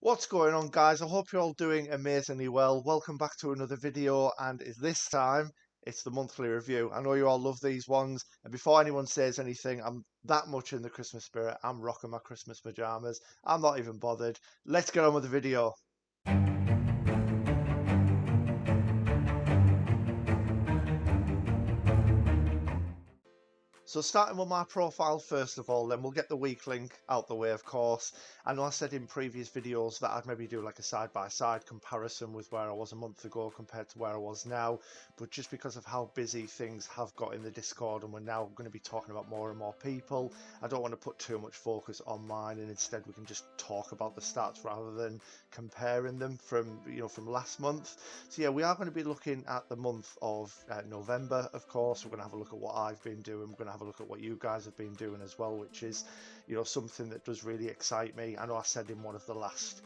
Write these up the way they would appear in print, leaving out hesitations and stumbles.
What's going on, guys? I hope you're all doing amazingly well. Welcome back to another video, and this time it's the monthly review. I know you all love these ones, and before anyone says anything, I'm that much in the Christmas spirit. I'm rocking my Christmas pajamas. I'm not even bothered. Let's get on with the video. So starting with my profile first of all, then we'll get the weak link out the way, of course. I know I said in previous videos that I'd maybe do like a side-by-side comparison with where I was a month ago compared to where I was now, but just because of how busy things have got in the Discord and we're now going to be talking about more and more people, I don't want to put too much focus on mine, and instead we can just talk about the stats rather than comparing them from last month. So yeah, we are going to be looking at the month of November, of course. We're going to have a look at what I've been doing. We're going to have a look at what you guys have been doing as well, which is something that does really excite me. I know I said in one of the last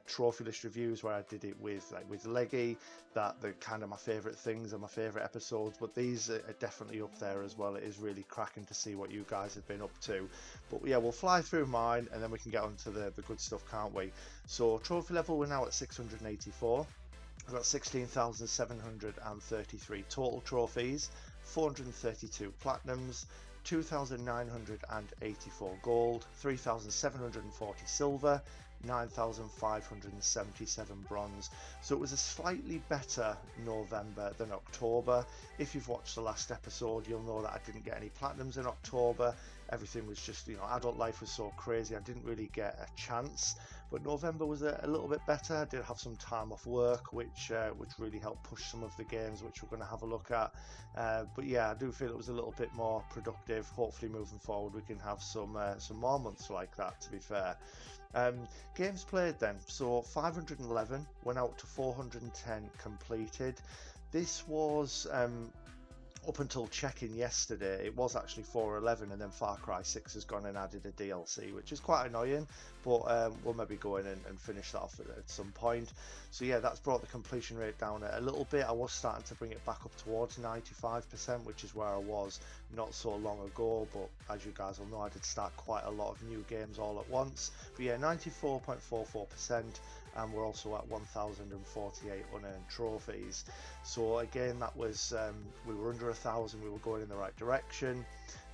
trophy list reviews where I did it with Leggy that they're kind of my favorite things and my favorite episodes, but these are definitely up there as well. It is really cracking to see what you guys have been up to. But yeah, we'll fly through mine and then we can get on to the good stuff, can't we? So trophy level, we're now at 684. We've got 16,733 total trophies, 432 platinums, 2,984 gold, 3,740 silver, 9,577 bronze. So it was a slightly better November than October. If you've watched the last episode, you'll know that I didn't get any platinums in October. Everything was just, adult life was so crazy, I didn't really get a chance. But November was a little bit better. I did have some time off work, which really helped push some of the games, which we're going to have a look at. But yeah, I do feel it was a little bit more productive. Hopefully moving forward we can have some more months like that, to be fair. Games played then, so 511 went out to 410 completed. This was up until checking yesterday, it was actually 411, and then Far Cry 6 has gone and added a DLC, which is quite annoying, but we'll maybe go in and finish that off at some point. So yeah, that's brought the completion rate down a little bit. I was starting to bring it back up towards 95%, which is where I was not so long ago, but as you guys will know, I did start quite a lot of new games all at once. But yeah, 94.44%. and we're also at 1,048 unearned trophies. So again, that was we were under 1,000, we were going in the right direction.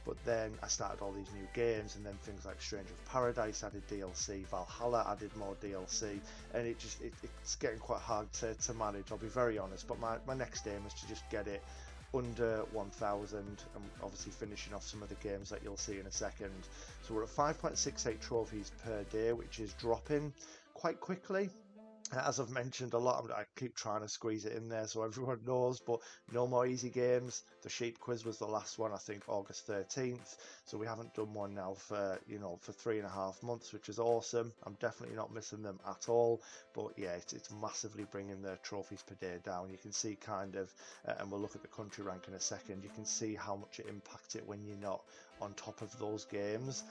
But then I started all these new games, and then things like Stranger of Paradise added DLC, Valhalla added more DLC, and it's getting quite hard to manage, I'll be very honest. But my next aim is to just get it under 1,000, and obviously finishing off some of the games that you'll see in a second. So we're at 5.68 trophies per day, which is dropping quite quickly. As I've mentioned a lot, I keep trying to squeeze it in there so everyone knows, but no more easy games. The sheep quiz was the last one, I think August 13th, so we haven't done one now for 3.5 months, which is awesome. I'm definitely not missing them at all, but yeah, it's massively bringing the trophies per day down. You can see kind of, and we'll look at the country rank in a second, you can see how much it impacts it when you're not on top of those games.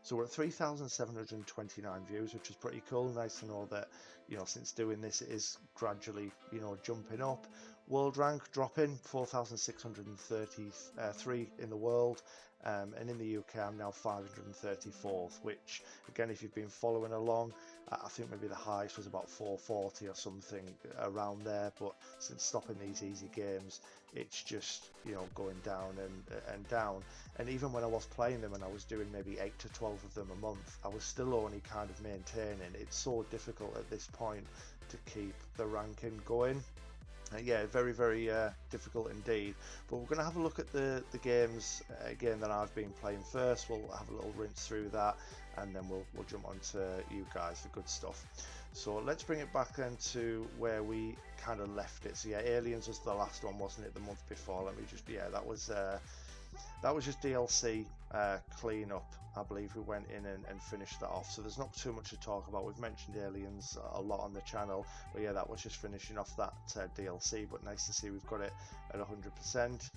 So we're at 3,729 views, which is pretty cool. Nice to know that, since doing this, it is gradually, jumping up. World rank dropping, 4,633 in the world, and in the UK I'm now 534th, which again, if you've been following along, I think maybe the highest was about 440 or something around there. But since stopping these easy games, it's just going down and down. And even when I was playing them and I was doing maybe 8 to 12 of them a month, I was still only kind of maintaining. It's so difficult at this point to keep the ranking going. Yeah, very, very difficult indeed. But we're going to have a look at the games again that I've been playing first. We'll have a little rinse through that, and then we'll jump on to you guys, the good stuff. So let's bring it back then to where we kind of left it. So yeah, Aliens was the last one, wasn't it, the month before? Let me just, yeah, that was just DLC cleanup. I believe we went in and finished that off, so there's not too much to talk about. We've mentioned Aliens a lot on the channel, but yeah, that was just finishing off that DLC. But nice to see we've got it at 100%.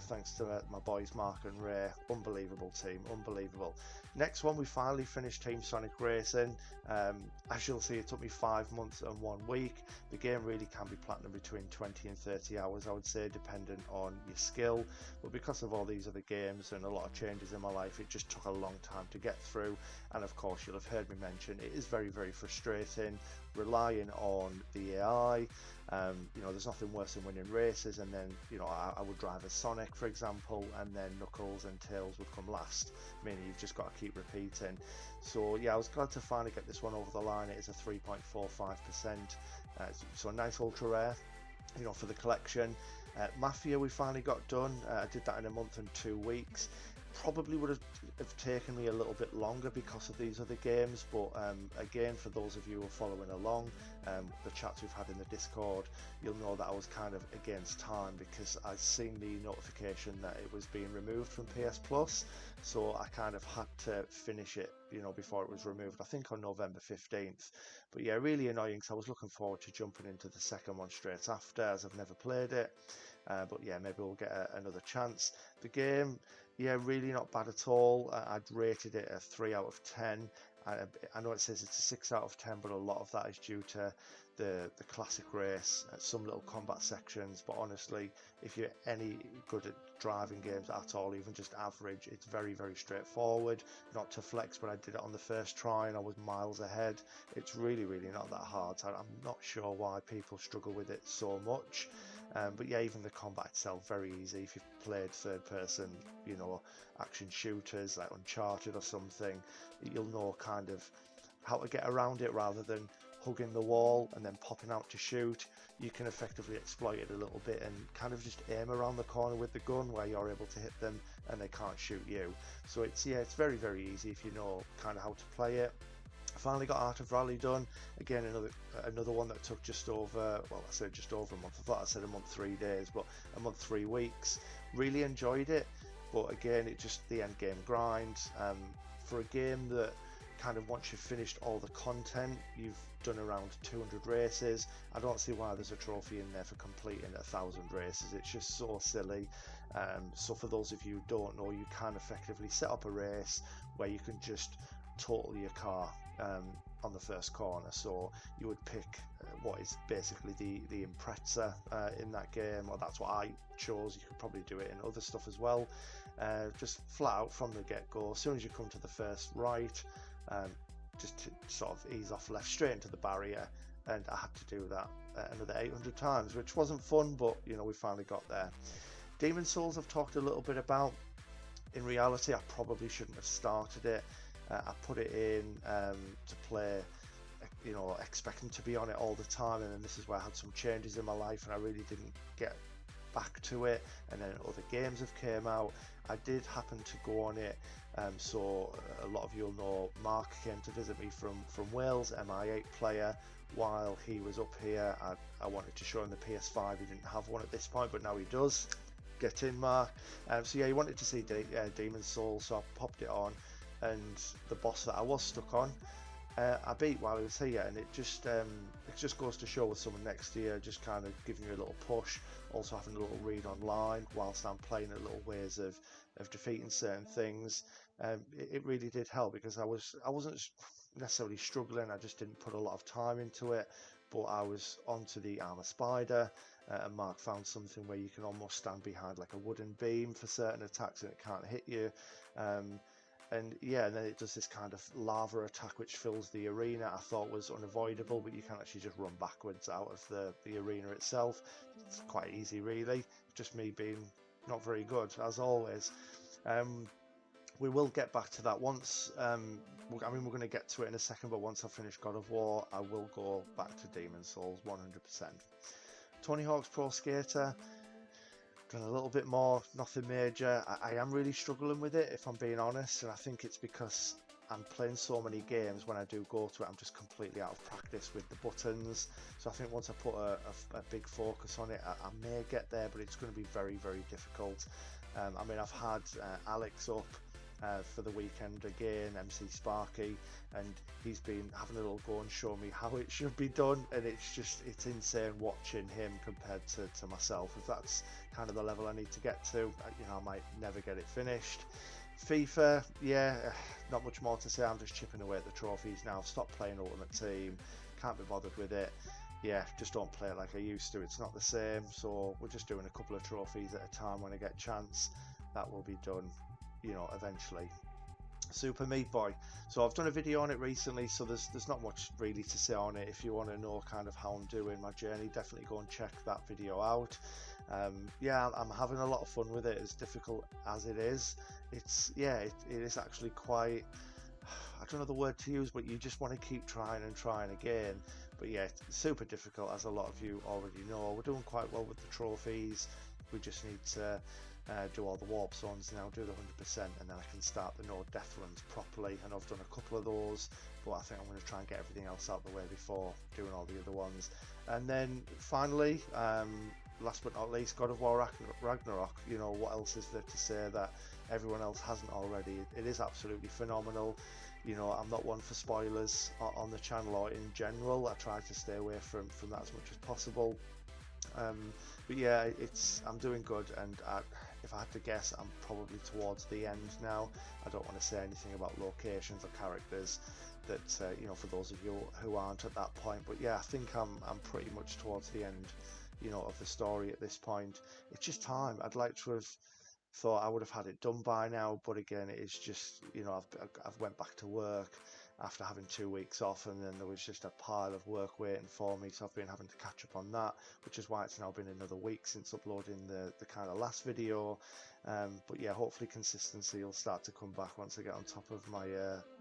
thanks to my boys Mark and Ray. Unbelievable team, unbelievable. Next one, we finally finished Team Sonic Racing. As you'll see, it took me 5 months and 1 week. The game really can be platinum between 20 and 30 hours, I would say, dependent on your skill. But because of all these other games and a lot of changes in my life, it just took a long time to get through. And of course, you'll have heard me mention, it is very, very frustrating, relying on the AI. You know, there's nothing worse than winning races, and then, you know, I would drive as Sonic, for example, and then Knuckles and Tails would come last, meaning you've just got to keep repeating. So yeah, I was glad to finally get this one over the line. It is a 3.45%, so a nice ultra rare, you know, for the collection. Mafia we finally got done. I did that in a month and 2 weeks. Probably would have taken me a little bit longer because of these other games, but again, for those of you who are following along, the chats we've had in the Discord, you'll know that I was kind of against time because I'd seen the notification that it was being removed from PS Plus, so I kind of had to finish it, you know, before it was removed, I think on November 15th. But yeah, really annoying because I was looking forward to jumping into the second one straight after, as I've never played it. But yeah, maybe we'll get another chance. The game, yeah, really not bad at all. I'd rated it a 3 out of 10. I know it says it's a 6 out of 10, but a lot of that is due to the classic race, some little combat sections. But honestly, if you're any good at driving games at all, even just average, it's very, very straightforward. Not to flex, but I did it on the first try and I was miles ahead. It's really, really not that hard. So I'm not sure why people struggle with it so much. But yeah, even the combat itself, very easy. If you've played third person, you know, action shooters like Uncharted or something, you'll know kind of how to get around it rather than hugging the wall and then popping out to shoot. You can effectively exploit it a little bit and kind of just aim around the corner with the gun where you're able to hit them and they can't shoot you. So it's, yeah, it's very, very easy if you know kind of how to play it. I finally got Art of Rally done. Again, another one that took just over, well, I said just over a month. I thought I said a month 3 days, but a month 3 weeks. Really enjoyed it, but again, it just the end game grind. For a game that kind of once you've finished all the content, you've done around 200 races. I don't see why there's a trophy in there for completing 1,000 races. It's just so silly. So for those of you who don't know, you can effectively set up a race where you can just total your car on the first corner. So you would pick what is basically the Impreza in that game, or that's what I chose. You could probably do it in other stuff as well. Just flat out from the get-go, as soon as you come to the first right, just to sort of ease off left straight into the barrier, and I had to do that another 800 times, which wasn't fun, but you know, we finally got there. Demon Souls I've talked a little bit about. In reality, I probably shouldn't have started it. I put it in to play, you know, expecting to be on it all the time, and then this is where I had some changes in my life and I really didn't get back to it, and then other games have came out. I did happen to go on it, so a lot of you'll know Mark came to visit me from Wales, MI8 player. While he was up here, I wanted to show him the PS5. He didn't have one at this point, but now he does. Get in, Mark. So yeah, he wanted to see Demon Souls, so I popped it on, and the boss that I was stuck on, I beat while he was here, and it just goes to show with someone next to you, just kind of giving you a little push, also having a little read online whilst I'm playing a little ways of defeating certain things. It really did help because I wasn't necessarily struggling, I just didn't put a lot of time into it, but I was onto the armor spider, and Mark found something where you can almost stand behind like a wooden beam for certain attacks and it can't hit you. And yeah, and then it does this kind of lava attack which fills the arena. I thought was unavoidable, but you can actually just run backwards out of the arena itself. It's quite easy, really. Just me being not very good, as always. We will get back to that once. I mean, we're going to get to it in a second, but once I finish God of War, I will go back to Demon Souls 100%. Tony Hawk's Pro Skater. Done a little bit more, nothing major. I am really struggling with it, if I'm being honest, and I think it's because I'm playing so many games. When I do go to it, I'm just completely out of practice with the buttons. So I think once I put a big focus on it, I may get there, but it's going to be very, very difficult. I mean, I've had Alex up for the weekend again, MC Sparky, and he's been having a little go and showing me how it should be done, and it's insane watching him compared to myself. If that's kind of the level I need to get to, I might never get it finished. FIFA, yeah, not much more to say. I'm just chipping away at the trophies now. Stop playing Ultimate Team, can't be bothered with it. Yeah, just don't play it like I used to. It's not the same, so we're just doing a couple of trophies at a time when I get a chance. That will be done, eventually. Super Meat Boy. So I've done a video on it recently, so there's not much really to say on it. If you want to know kind of how I'm doing my journey, definitely go and check that video out. Yeah, I'm having a lot of fun with it, as difficult as it is. It is actually quite, I don't know the word to use, but you just want to keep trying and trying again. But yeah, it's super difficult, as a lot of you already know. We're doing quite well with the trophies. We just need to do all the warp zones now, do the 100%, and then I can start the no death runs properly. And I've done a couple of those, but I think I'm going to try and get everything else out of the way before doing all the other ones. And then finally, last but not least, God of War Ragnarok. What else is there to say that everyone else hasn't already? It is absolutely phenomenal. I'm not one for spoilers on the channel or in general. I try to stay away from that as much as possible. But yeah, I'm doing good, and if I had to guess, I'm probably towards the end now. I don't want to say anything about locations or characters that for those of you who aren't at that point. But yeah, I think I'm pretty much towards the end, of the story at this point. It's just time. I'd like to have thought I would have had it done by now, but again, it is just, I've went back to work after having 2 weeks off, and then there was just a pile of work waiting for me, so I've been having to catch up on that, which is why it's now been another week since uploading the kind of last video. But yeah, hopefully consistency will start to come back once I get on top of my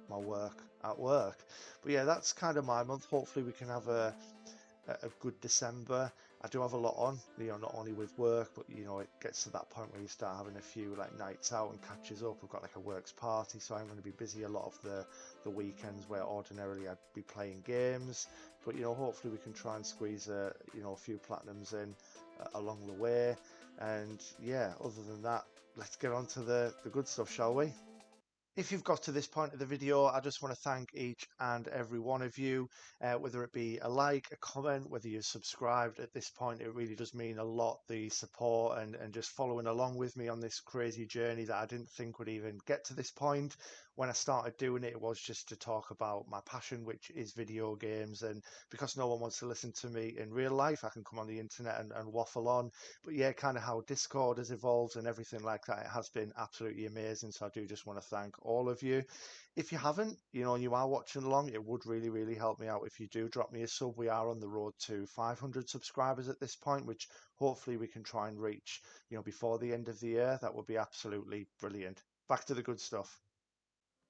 my work at work. But yeah, that's kind of my month. Hopefully we can have a good December. I do have a lot on, not only with work, but it gets to that point where you start having a few like nights out and catches up. We've got like a works party, so I'm going to be busy a lot of the weekends where ordinarily I'd be playing games. But hopefully we can try and squeeze a few platinums in along the way. And yeah, other than that, let's get on to the good stuff, shall we? If you've got to this point of the video, I just want to thank each and every one of you, whether it be a like, a comment, whether you've subscribed at this point. It really does mean a lot, the support and just following along with me on this crazy journey that I didn't think would even get to this point. When I started doing it, it was just to talk about my passion, which is video games. And because no one wants to listen to me in real life, I can come on the internet and waffle on. But yeah, kind of how Discord has evolved and everything like that, it has been absolutely amazing. So I do just want to thank all of you. If you haven't, and you are watching along, it would really, really help me out if you do drop me a sub. We are on the road to 500 subscribers at this point, which hopefully we can try and reach, before the end of the year. That would be absolutely brilliant. Back to the good stuff.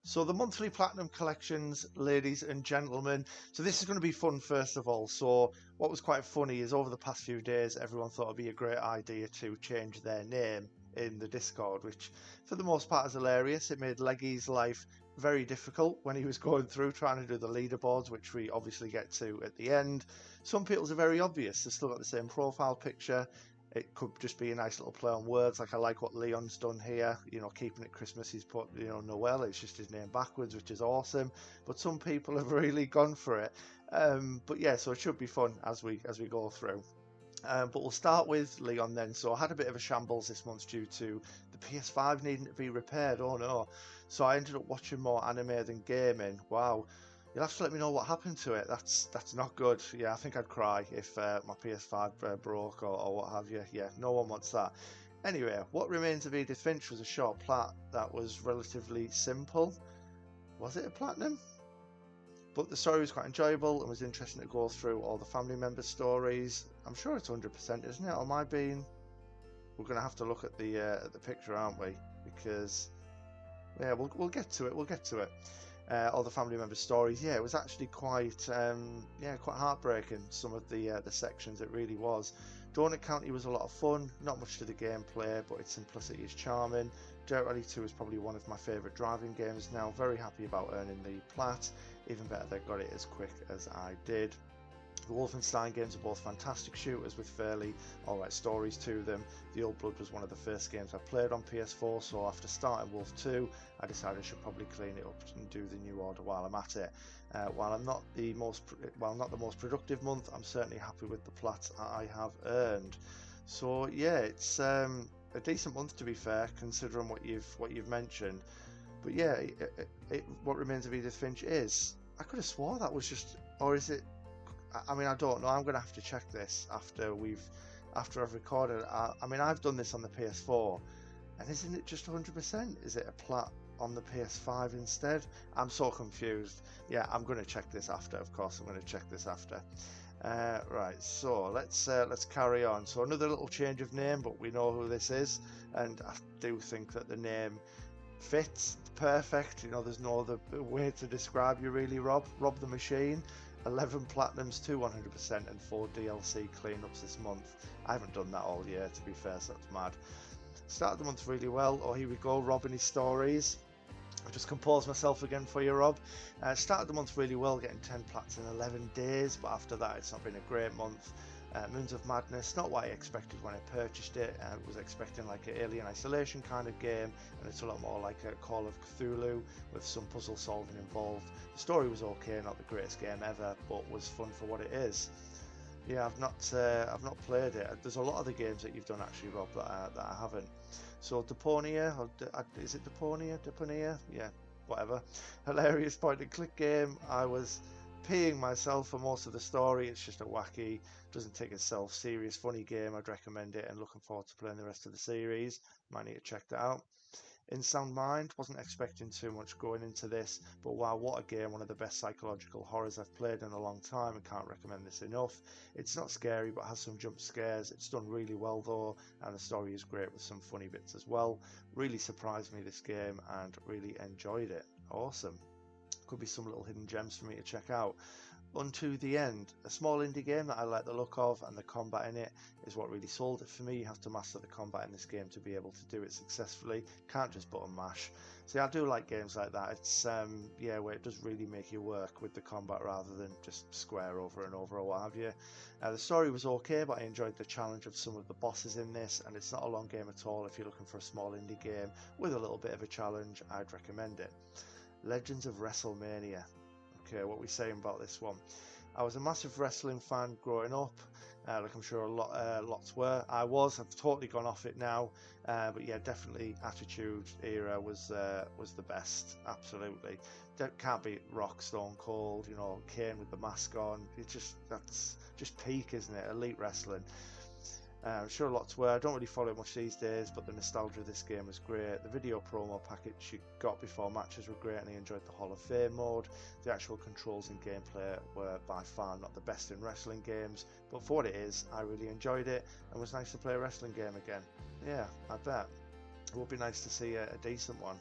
So the monthly platinum collections, ladies and gentlemen. So this is going to be fun, first of all. So what was quite funny is over the past few days, everyone thought it'd be a great idea to change their name in the Discord, which for the most part is hilarious. It made Leggy's life very difficult when he was going through trying to do the leaderboards, which we obviously get to at the end. Some people's are very obvious. They've still got the same profile picture. It could just be a nice little play on words. Like I like what Leon's done here, keeping it Christmas. He's put, Noel, it's just his name backwards, which is awesome. But some people have really gone for it. But yeah, so it should be fun as we go through. But we'll start with Leon then. So I had a bit of a shambles this month due to the PS5 needing to be repaired. Oh no. So I ended up watching more anime than gaming. Wow. You'll have to let me know what happened to it. That's not good. Yeah, I think I'd cry if my PS5 broke or what have you. Yeah, no one wants that. Anyway, What Remains of Edith Finch was a short plat that was relatively simple. Was it a platinum? But the story was quite enjoyable and was interesting to go through all the family member stories. I'm sure it's 100%, isn't it? Or am I being... We're going to have to look at the picture, aren't we? Because, yeah, we'll get to it. We'll get to it. All the family member stories. Yeah, it was actually quite heartbreaking. Some of the sections, it really was. Donut County was a lot of fun. Not much to the gameplay, but its simplicity is charming. Dirt Rally 2 is probably one of my favourite driving games now. Very happy about earning the plat. Even better, they got it as quick as I did. The Wolfenstein games are both fantastic shooters with fairly alright stories to them. The Old Blood was one of the first games I played on PS4, so after starting Wolf 2, I decided I should probably clean it up and do the New Order while I'm at it. While I'm not the most productive month, I'm certainly happy with the plats I have earned. So yeah, it's a decent month to be fair, considering what you've mentioned. But yeah, what remains of Edith Finch is, I could have swore that was just, or is it? I mean, I don't know. I'm gonna have to check this after I've recorded. I mean, I've done this on the PS4, and isn't it just 100%? Is it a plat on the PS5 instead? I'm so confused. Yeah, I'm gonna check this after. Of course, I'm gonna check this after. Right, so let's carry on. So another little change of name, but we know who this is, and I do think that the name fits perfect. You know, there's no other way to describe you really, Rob. Rob the Machine. 11 platinums, 2 100%, and 4 DLC cleanups this month. I haven't done that all year, to be fair, so that's mad. Started the month really well. Oh, here we go, Rob and his stories. I've just composed myself again for you, Rob. Started the month really well, getting 10 plats in 11 days, but after that it's not been a great month. Moons of Madness, not what I expected when I purchased it. I was expecting like an Alien Isolation kind of game, and it's a lot more like a Call of Cthulhu with some puzzle solving involved. The story was okay, not the greatest game ever, but was fun for what it is. Yeah, I've not played it. There's a lot of the games that you've done actually, Rob, that I haven't. So Deponia, or is it Deponia? Yeah, whatever. Hilarious point and click game. I was peeing myself for most of the story. It's just a wacky, doesn't take itself serious, funny game. I'd recommend it, and looking forward to playing the rest of the series. Might need to check that out. In Sound Mind, wasn't expecting too much going into this, but wow, what a game, one of the best psychological horrors I've played in a long time, and can't recommend this enough. It's not scary, but has some jump scares. It's done really well though, and the story is great with some funny bits as well. Really surprised me, this game, and really enjoyed it. Awesome. Could be some little hidden gems for me to check out. Unto the End, a small indie game that I like the look of, and the combat in it is what really sold it for me. You have to master the combat in this game to be able to do it successfully. Can't just button mash. See, I do like games like that. It's yeah, where it does really make you work with the combat rather than just square over and over or what have you. The story was okay, but I enjoyed the challenge of some of the bosses in this, and it's not a long game at all. If you're looking for a small indie game with a little bit of a challenge, I'd recommend it. Legends of WrestleMania. Okay, what are we saying about this one? I was a massive wrestling fan growing up, like I'm sure lots were. I've totally gone off it now, but yeah, definitely Attitude Era was the best, absolutely. Can't beat Rock, Stone Cold, you know, Kane with the mask on. That's just peak, isn't it? Elite wrestling. I'm sure lots were. I don't really follow it much these days, but the nostalgia of this game was great. The video promo package you got before matches were great, and I enjoyed the Hall of Fame mode. The actual controls and gameplay were by far not the best in wrestling games, but for what it is, I really enjoyed it, and it was nice to play a wrestling game again. Yeah, I bet. It would be nice to see a decent one.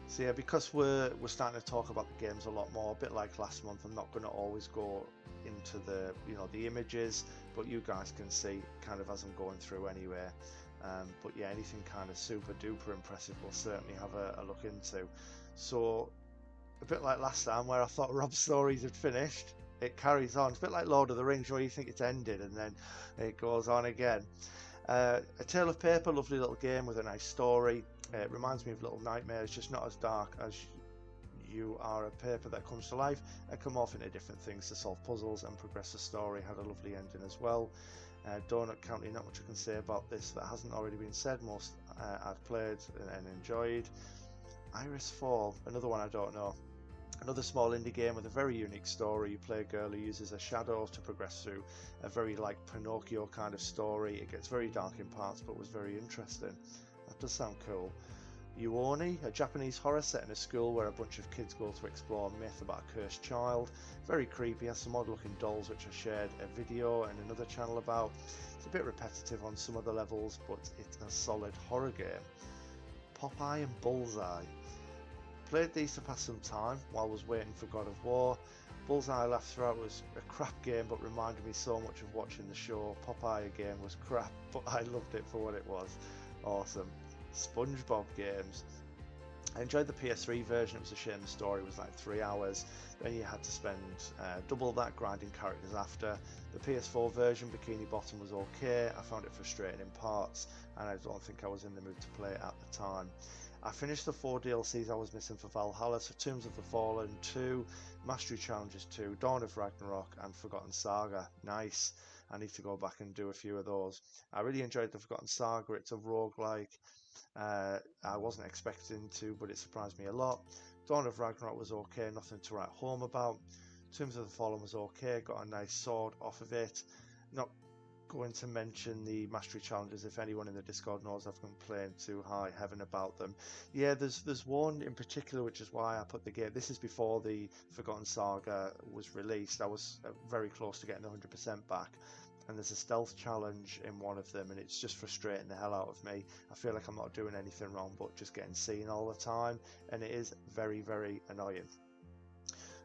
So yeah, because we're starting to talk about the games a lot more, a bit like last month, I'm not going to always go into the images, but you guys can see kind of as I'm going through anyway. But yeah, anything kind of super duper impressive we'll certainly have a look into. So a bit like last time where I thought Rob's stories had finished, it carries on. It's a bit like Lord of the Rings where you think it's ended and then it goes on again. A Tale of Paper, lovely little game with a nice story. It reminds me of Little Nightmares, just not as dark as you are a paper that comes to life and come off into different things to solve puzzles and progress the story. Had a lovely ending as well. Donut County, not much I can say about this that hasn't already been said. Most I've played and enjoyed. Iris Fall, another one I don't know. Another small indie game with a very unique story. You play a girl who uses a shadow to progress through a very like Pinocchio kind of story. It gets very dark in parts, but was very interesting. That does sound cool. Yuoni, a Japanese horror set in a school where a bunch of kids go to explore a myth about a cursed child. Very creepy, has some odd looking dolls which I shared a video and another channel about. It's a bit repetitive on some of the levels, but it's a solid horror game. Popeye and Bullseye. Played these to pass some time while I was waiting for God of War. Bullseye I laughed throughout was a crap game, but reminded me so much of watching the show. Popeye again was crap, but I loved it for what it was. Awesome. Spongebob games. I enjoyed the PS3 version. It was a shame the story was like 3 hours. Then you had to spend double that grinding characters after. The PS4 version, Bikini Bottom, was okay. I found it frustrating in parts, and I don't think I was in the mood to play it at the time. I finished the 4 DLCs I was missing for Valhalla, so Tombs of the Fallen 2, Mastery Challenges 2, Dawn of Ragnarok, and Forgotten Saga. Nice. I need to go back and do a few of those. I really enjoyed the Forgotten Saga. It's a roguelike. I wasn't expecting to, but it surprised me a lot. Dawn of Ragnarok was okay, nothing to write home about. Tombs of the Fallen was okay, got a nice sword off of it. Not going to mention the mastery challenges. If anyone in the Discord knows, I've complained to high heaven about them. Yeah, there's one in particular, which is why I put the game. This is before the Forgotten Saga was released. I was very close to getting 100% back. And there's a stealth challenge in one of them, and it's just frustrating the hell out of me. I feel like I'm not doing anything wrong, but just getting seen all the time, and it is very, very annoying.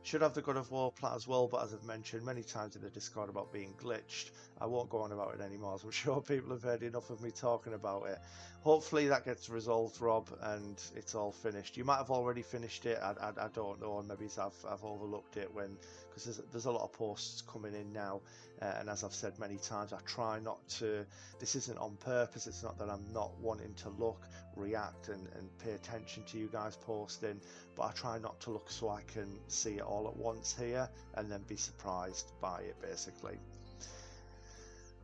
Should have the God of War plat as well, but as I've mentioned many times in the Discord about being glitched, I won't go on about it anymore, as I'm sure people have heard enough of me talking about it. Hopefully that gets resolved, Rob, and it's all finished. You might have already finished it, I don't know, and maybe I've overlooked it because there's a lot of posts coming in now, and as I've said many times, I try not to. This isn't on purpose. It's not that I'm not wanting to look, react, and pay attention to you guys posting, but I try not to look so I can see it all at once here and then be surprised by it, basically.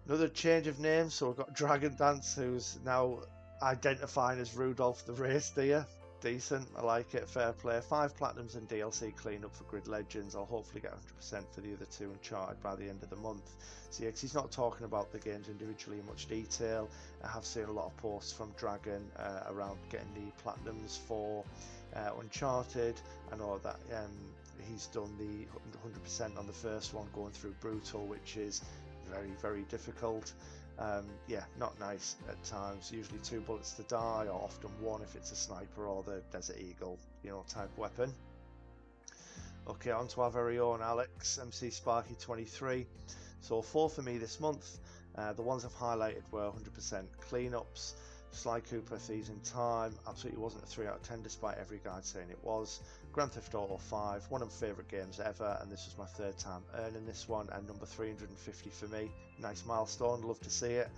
Another change of name, so we've got Dragon Dance, who's now identifying as Rudolph the Race Deer. Decent, I like it, fair play. 5 platinums and DLC cleanup for Grid Legends. I'll hopefully get 100% for the other 2 Uncharted by the end of the month. So yeah, 'cause he's not talking about the games individually in much detail. I have seen a lot of posts from Dragon around getting the platinums for Uncharted. I know that he's done the 100% on the first one, going through Brutal, which is very, very difficult. Yeah, not nice at times. Usually 2 bullets to die, or often 1 if it's a sniper or the Desert Eagle, type weapon. Okay, on to our very own Alex, MC Sparky 23. So 4 for me this month. The ones I've highlighted were 100% cleanups. Sly Cooper, Thieves in Time, absolutely wasn't a 3 out of 10 despite every guide saying it was. Grand Theft Auto 5, one of my favourite games ever, and this was my 3rd time earning this one, and number 350 for me. Nice milestone, love to see it.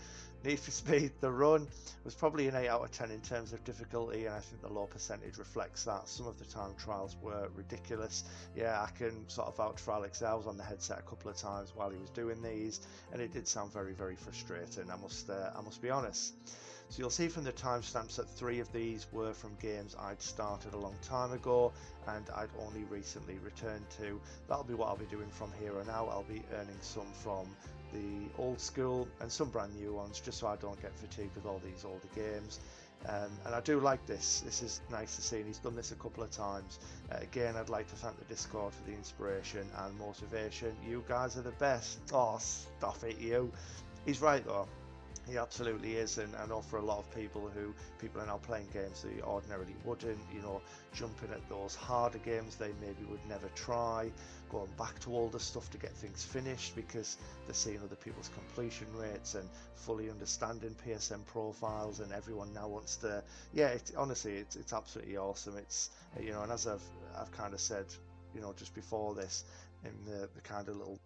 Need for Speed, The Run, was probably an 8 out of 10 in terms of difficulty, and I think the low percentage reflects that. Some of the time trials were ridiculous. Yeah, I can sort of vouch for Alex. I was on the headset a couple of times while he was doing these, and it did sound very, very frustrating, I must be honest. So you'll see from the timestamps that 3 of these were from games I'd started a long time ago and I'd only recently returned to. That'll be what I'll be doing from here on out. I'll be earning some from the old school and some brand new ones, just so I don't get fatigued with all these older games. And I do like this. This is nice to see, and he's done this a couple of times. Again, I'd like to thank the Discord for the inspiration and motivation. You guys are the best. Oh, stop it, you. He's right though. He absolutely is, and I know for a lot of people are now playing games they ordinarily wouldn't, jumping at those harder games they maybe would never try, going back to older stuff to get things finished because they're seeing other people's completion rates and fully understanding PSN profiles, and everyone now wants to, honestly, it's absolutely awesome. It's, and as I've kind of said, just before this, in the kind of little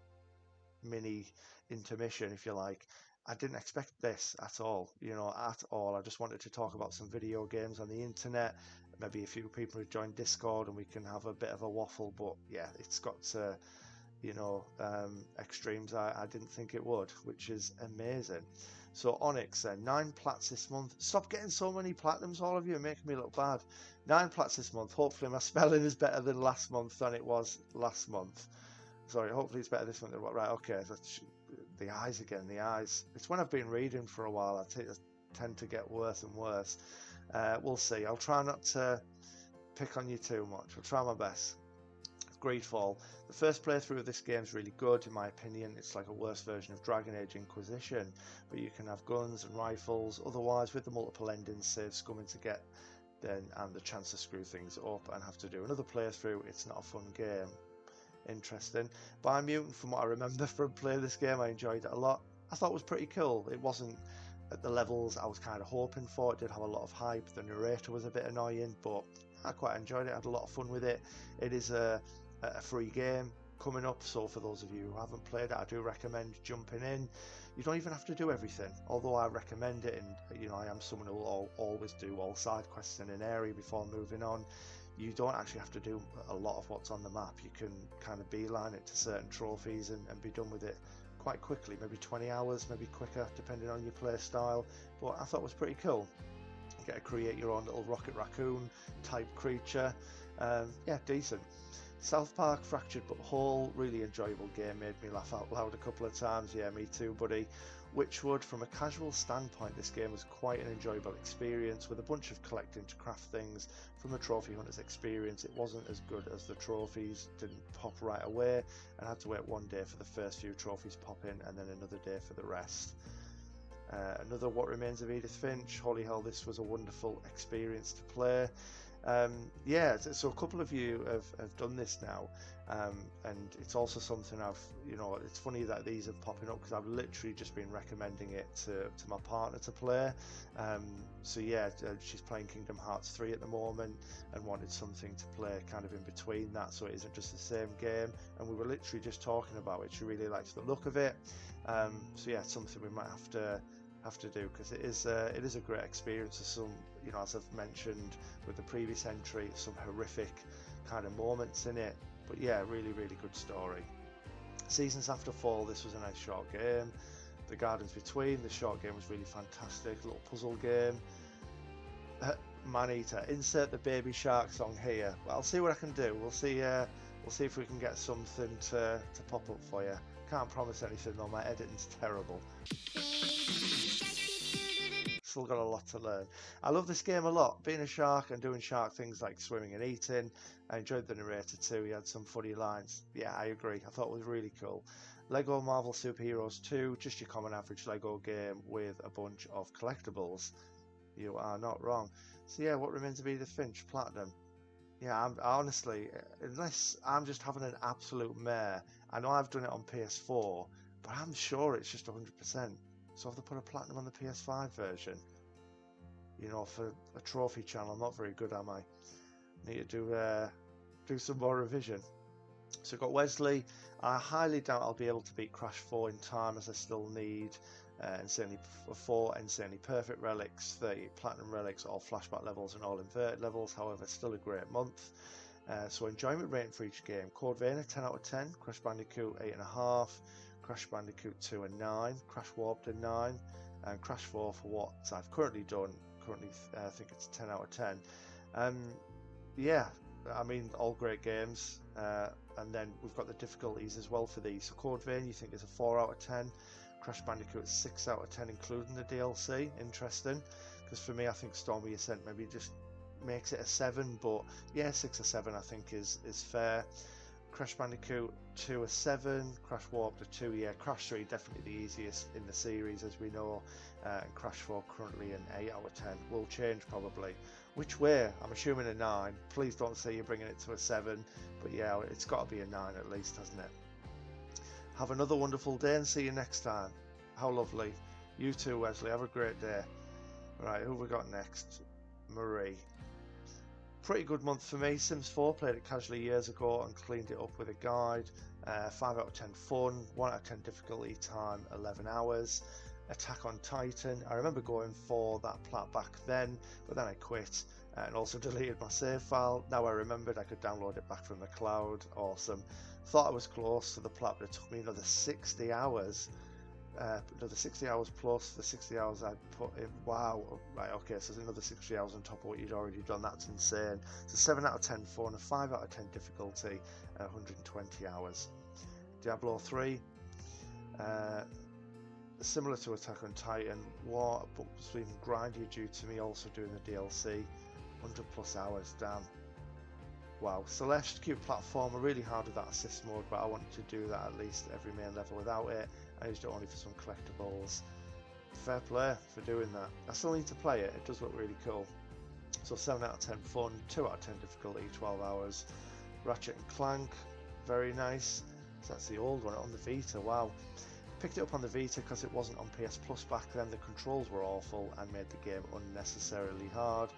mini intermission, if you like, I didn't expect this at all, at all. I just wanted to talk about some video games on the internet. Maybe a few people who join Discord and we can have a bit of a waffle, but yeah, it's got to, extremes I didn't think it would, which is amazing. So Onyx, 9 plats this month. Stop getting so many platinums, all of you, making me look bad. 9 plats this month. Hopefully my spelling is better than last month than it was last month. Sorry, hopefully it's better this month than what, right, okay. The eyes again, the eyes. It's when I've been reading for a while, I tend to get worse and worse. We'll see. I'll try not to pick on you too much. I'll try my best. Greedfall. The first playthrough of this game is really good, in my opinion. It's like a worse version of Dragon Age Inquisition, but you can have guns and rifles. Otherwise, with the multiple endings, save scumming to get, and the chance to screw things up and have to do another playthrough, it's not a fun game. Interesting. Biomutant, from what I remember from playing this game, I enjoyed it a lot. I thought it was pretty cool. It wasn't at the levels I was kind of hoping for. It did have a lot of hype. The narrator was a bit annoying, but I quite enjoyed it. I had a lot of fun with it. It is a free game coming up, so for those of you who haven't played it, I do recommend jumping in. You don't even have to do everything, although I recommend it, and you know, I am someone who will always do all side quests in an area before moving on. You don't actually have to do a lot of what's on the map. You can kind of beeline it to certain trophies and be done with it quite quickly, maybe 20 hours, maybe quicker, depending on your play style. But I thought it was pretty cool. You get to create your own little rocket raccoon type creature. Yeah, decent. South Park Fractured But Whole, really enjoyable game, made me laugh out loud a couple of times. Yeah, me too, buddy. Witchwood, from a casual standpoint, this game was quite an enjoyable experience with a bunch of collecting to craft things. From a trophy hunter's experience, it wasn't as good as the trophies, didn't pop right away, and I had to wait one day for the first few trophies pop in and then another day for the rest. Another What Remains of Edith Finch. Holy hell, this was a wonderful experience to play. Yeah, so a couple of you have done this now, and it's also something I've, you know, it's funny that these are popping up because I've literally just been recommending it to my partner to play. So yeah, she's playing Kingdom Hearts 3 at the moment and wanted something to play kind of in between that, so it isn't just the same game, and we were literally just talking about it. She really likes the look of it. So yeah, it's something we might have to do, because it is a great experience. There's some, you know, as I've mentioned with the previous entry, some horrific kind of moments in it, but yeah, really good story. Seasons After Fall, this was a nice short game. The Gardens Between, the short game was really fantastic, little puzzle game. Maneater, insert the Baby Shark song here. Well, I'll see what I can do. We'll see if we can get something to pop up for you. Can't promise anything though, my editing's terrible. Still got a lot to learn. I love this game a lot. Being a shark and doing shark things like swimming and eating. I enjoyed the narrator too. He had some funny lines. Yeah, I agree. I thought it was really cool. Lego Marvel Superheroes 2, just your common average Lego game with a bunch of collectibles. You are not wrong. So yeah, What Remains of Edith Finch, Platinum. Yeah, honestly, unless I'm just having an absolute mare, I know I've done it on PS4, but I'm sure it's just 100%. So if they put a platinum on the PS5 version, you know, for a trophy channel, I'm not very good, am I? Need to do some more revision. So we've got Wesley. I highly doubt I'll be able to beat Crash 4 in time, as I still need Insanely 4 Insanely Perfect relics, 30 platinum relics, all flashback levels and all inverted levels. However, still a great month. So enjoyment rating for each game: Code Vein 10 out of 10, Crash Bandicoot 8.5, Crash Bandicoot 2 a 9, Crash Warped a 9, and Crash 4 for what I've currently done. I think it's 10 out of 10. Yeah, I mean, all great games. And then we've got the difficulties as well for these. So Code Vein, you think is a 4 out of 10. Crash Bandicoot 6 out of 10, including the DLC. Interesting, because for me, I think Stormy Ascent maybe just makes it a 7, but yeah, 6 or 7 I think is fair. Crash Bandicoot 2 a 7, Crash Warped a 2, yeah, Crash 3 definitely the easiest in the series, as we know, and Crash 4 currently an 8 out of 10, will change probably. Which way? I'm assuming a 9, please don't say you're bringing it to a 7, but yeah, it's got to be a 9 at least, hasn't it? Have another wonderful day and see you next time. How lovely. You too, Wesley, have a great day. Right, who have we got next? Marie. Pretty good month for me. Sims 4, played it casually years ago and cleaned it up with a guide. 5 out of 10 fun, 1 out of 10 difficulty time, 11 hours. Attack on Titan, I remember going for that plat back then, but then I quit and also deleted my save file. Now I remembered I could download it back from the cloud. Awesome. Thought I was close to the plat, but it took me another 60 hours. Another 60 hours plus the 60 hours I'd put in. Wow, right, okay, so there's another 60 hours on top of what you'd already done. That's insane. So 7 out of 10 fun, a 5 out of 10 difficulty, 120 hours. Diablo 3, similar to Attack on Titan, what but was even grindier due to me also doing the DLC. 100 plus hours, damn. Wow. Celeste, cute platformer, really hard with that assist mode, but I wanted to do that at least every main level without it. I used it only for some collectibles. Fair play for doing that. I still need to play it, it does look really cool. So 7 out of 10 fun, 2 out of 10 difficulty, 12 hours. Ratchet and Clank, very nice. So that's the old one on the Vita, wow. Picked it up on the Vita because it wasn't on PS Plus back then. The controls were awful and made the game unnecessarily hard.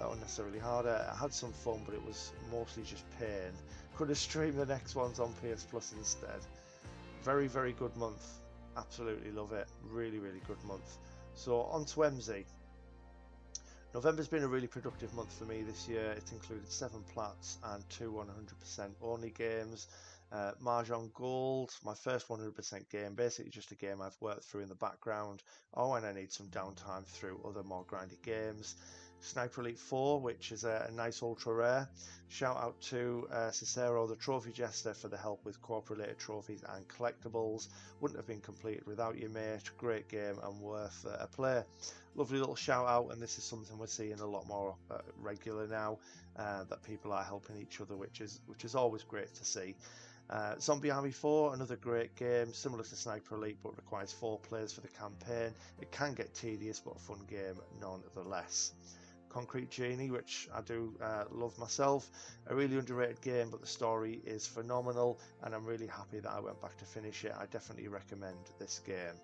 unnecessarily harder. I had some fun, but it was mostly just pain. Could have streamed the next ones on PS Plus instead. Very, very good month. Absolutely love it. Really, really good month. So on to MZ. November's been a really productive month for me this year. It included 7 plats and 2 100% only games. Mahjong Gold, my first 100% game, basically just a game I've worked through in the background, or when I need some downtime through other more grindy games. Sniper Elite 4, which is a nice ultra rare. Shout out to Cicero the Trophy Jester for the help with co-op related trophies and collectibles. Wouldn't have been completed without you, mate. Great game and worth a play. Lovely little shout out, and this is something we're seeing a lot more regular now, that people are helping each other, which is always great to see. Zombie Army 4, another great game, similar to Sniper Elite, but requires 4 players for the campaign. It can get tedious, but a fun game nonetheless. Concrete Genie, which I do love myself, a really underrated game, but the story is phenomenal, and I'm really happy that I went back to finish it. I definitely recommend this game.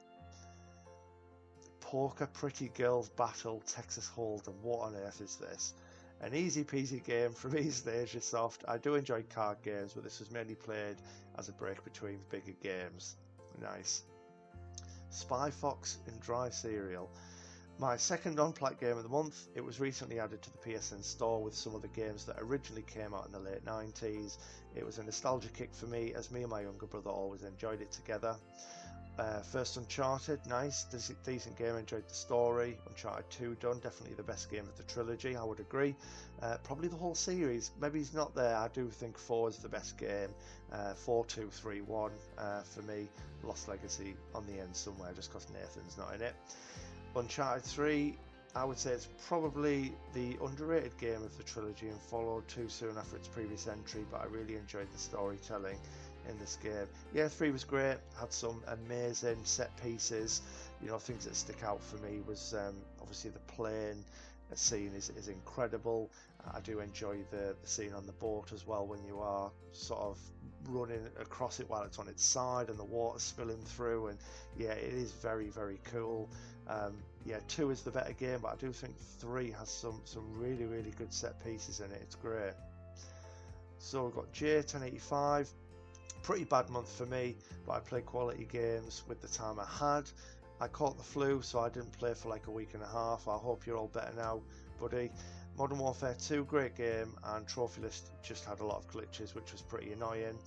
Poker Pretty Girls Battle Texas Hold'em. What on earth is this? An easy peasy game from East Asia Soft. I do enjoy card games, but this was mainly played as a break between bigger games. Nice. Spy Fox in Dry Cereal. My second non-plat game of the month. It was recently added to the PSN store with some of the games that originally came out in the late 90s. It was a nostalgia kick for me, as me and my younger brother always enjoyed it together. First Uncharted, nice, decent game, enjoyed the story. Uncharted 2 done, definitely the best game of the trilogy, I would agree. Probably the whole series, maybe he's not there. I do think 4 is the best game. 4, 2, 3, 1 for me. Lost Legacy on the end somewhere just because Nathan's not in it. Uncharted 3, I would say it's probably the underrated game of the trilogy and followed too soon after its previous entry, but I really enjoyed the storytelling in this game. Yeah, 3 was great, had some amazing set pieces. You know, things that stick out for me was obviously the plane scene is incredible. I do enjoy the scene on the boat as well, when you are sort of running across it while it's on its side and the water spilling through, and yeah, it is very, very cool. Yeah, 2 is the better game, but I do think 3 has some really, really good set pieces in it. It's great. So we've got J1085. Pretty bad month for me, but I played quality games with the time I had. I caught the flu, so I didn't play for like a week and a half. I hope you're all better now, buddy. Modern Warfare 2, great game, and Trophy List just had a lot of glitches, which was pretty annoying.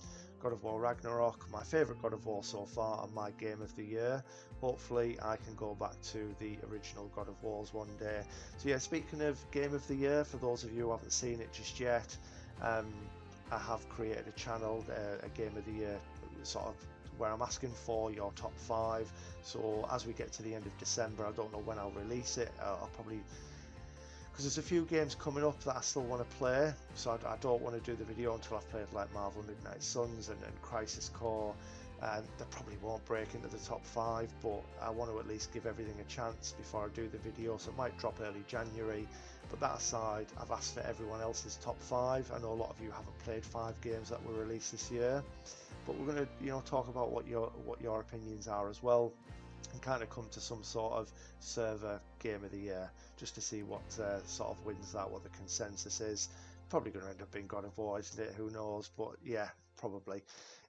God of War Ragnarok, my favourite God of War so far, and my game of the year. Hopefully I can go back to the original God of Wars one day. So yeah, speaking of game of the year, for those of you who haven't seen it just yet, I have created a channel, a game of the year, sort of where I'm asking for your top 5. So as we get to the end of December, I don't know when I'll release it. I'll probably, because there's a few games coming up that I still want to play, so I don't want to do the video until I've played like Marvel Midnight Suns and Crisis Core. They probably won't break into the top 5, but I want to at least give everything a chance before I do the video, so it might drop early January. But that aside, I've asked for everyone else's top 5. I know a lot of you haven't played 5 games that were released this year, but we're going to, you know, talk about what your opinions are as well, and kind of come to some sort of server game of the year, just to see what sort of wins that, what the consensus is. Probably going to end up being God of War, isn't it? Who knows? But yeah, probably.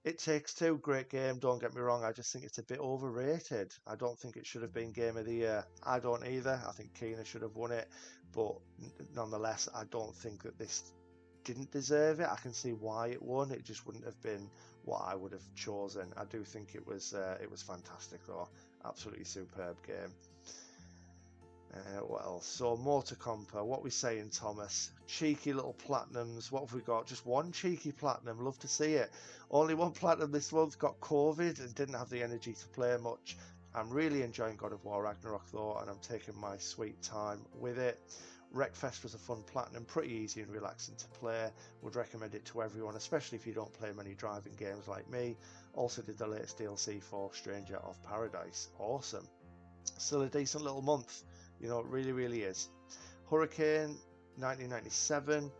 It Takes Two, great game, don't get me wrong. I just think it's a bit overrated. I don't think it should have been game of the year. I don't either. I think Kena should have won it, but nonetheless, I don't think that this didn't deserve it. I can see why it won. It just wouldn't have been what I would have chosen. I do think it was fantastic though. Absolutely superb game. What else? So Motor Compa, what we saying, Thomas? Cheeky little platinums. What have we got? Just one cheeky platinum. Love to see it. Only one platinum this month. Got COVID and didn't have the energy to play much. I'm really enjoying God of War Ragnarok though, and I'm taking my sweet time with it. Wreckfest was a fun platinum, pretty easy and relaxing to play. Would recommend it to everyone, especially if you don't play many driving games like me. Also did the latest DLC for Stranger of Paradise. Awesome. Still a decent little month. You know, it really, really is. Hurricane 1997.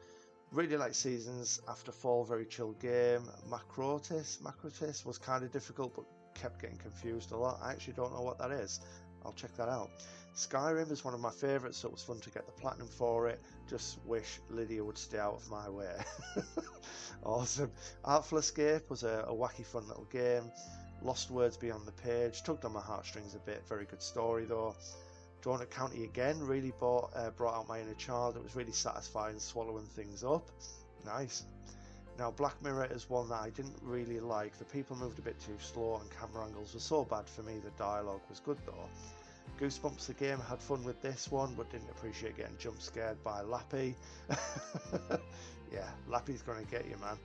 Really like Seasons After Fall, very chill game. Macrotis was kind of difficult, but kept getting confused a lot. I actually don't know what that is. I'll check that out. Skyrim is one of my favourites, so it was fun to get the platinum for it. Just wish Lydia would stay out of my way. Awesome. Artful Escape was a wacky fun little game. Lost words beyond the page, tugged on my heartstrings a bit. Very good story though. Donut County again really brought out my inner child. It was really satisfying swallowing things up. Nice. Now Black Mirror is one that I didn't really like. The people moved a bit too slow and camera angles were so bad for me. The dialogue was good though. Goosebumps the game, had fun with this one, but didn't appreciate getting jump scared by Lappy. Yeah, Lappy's gonna get you, man.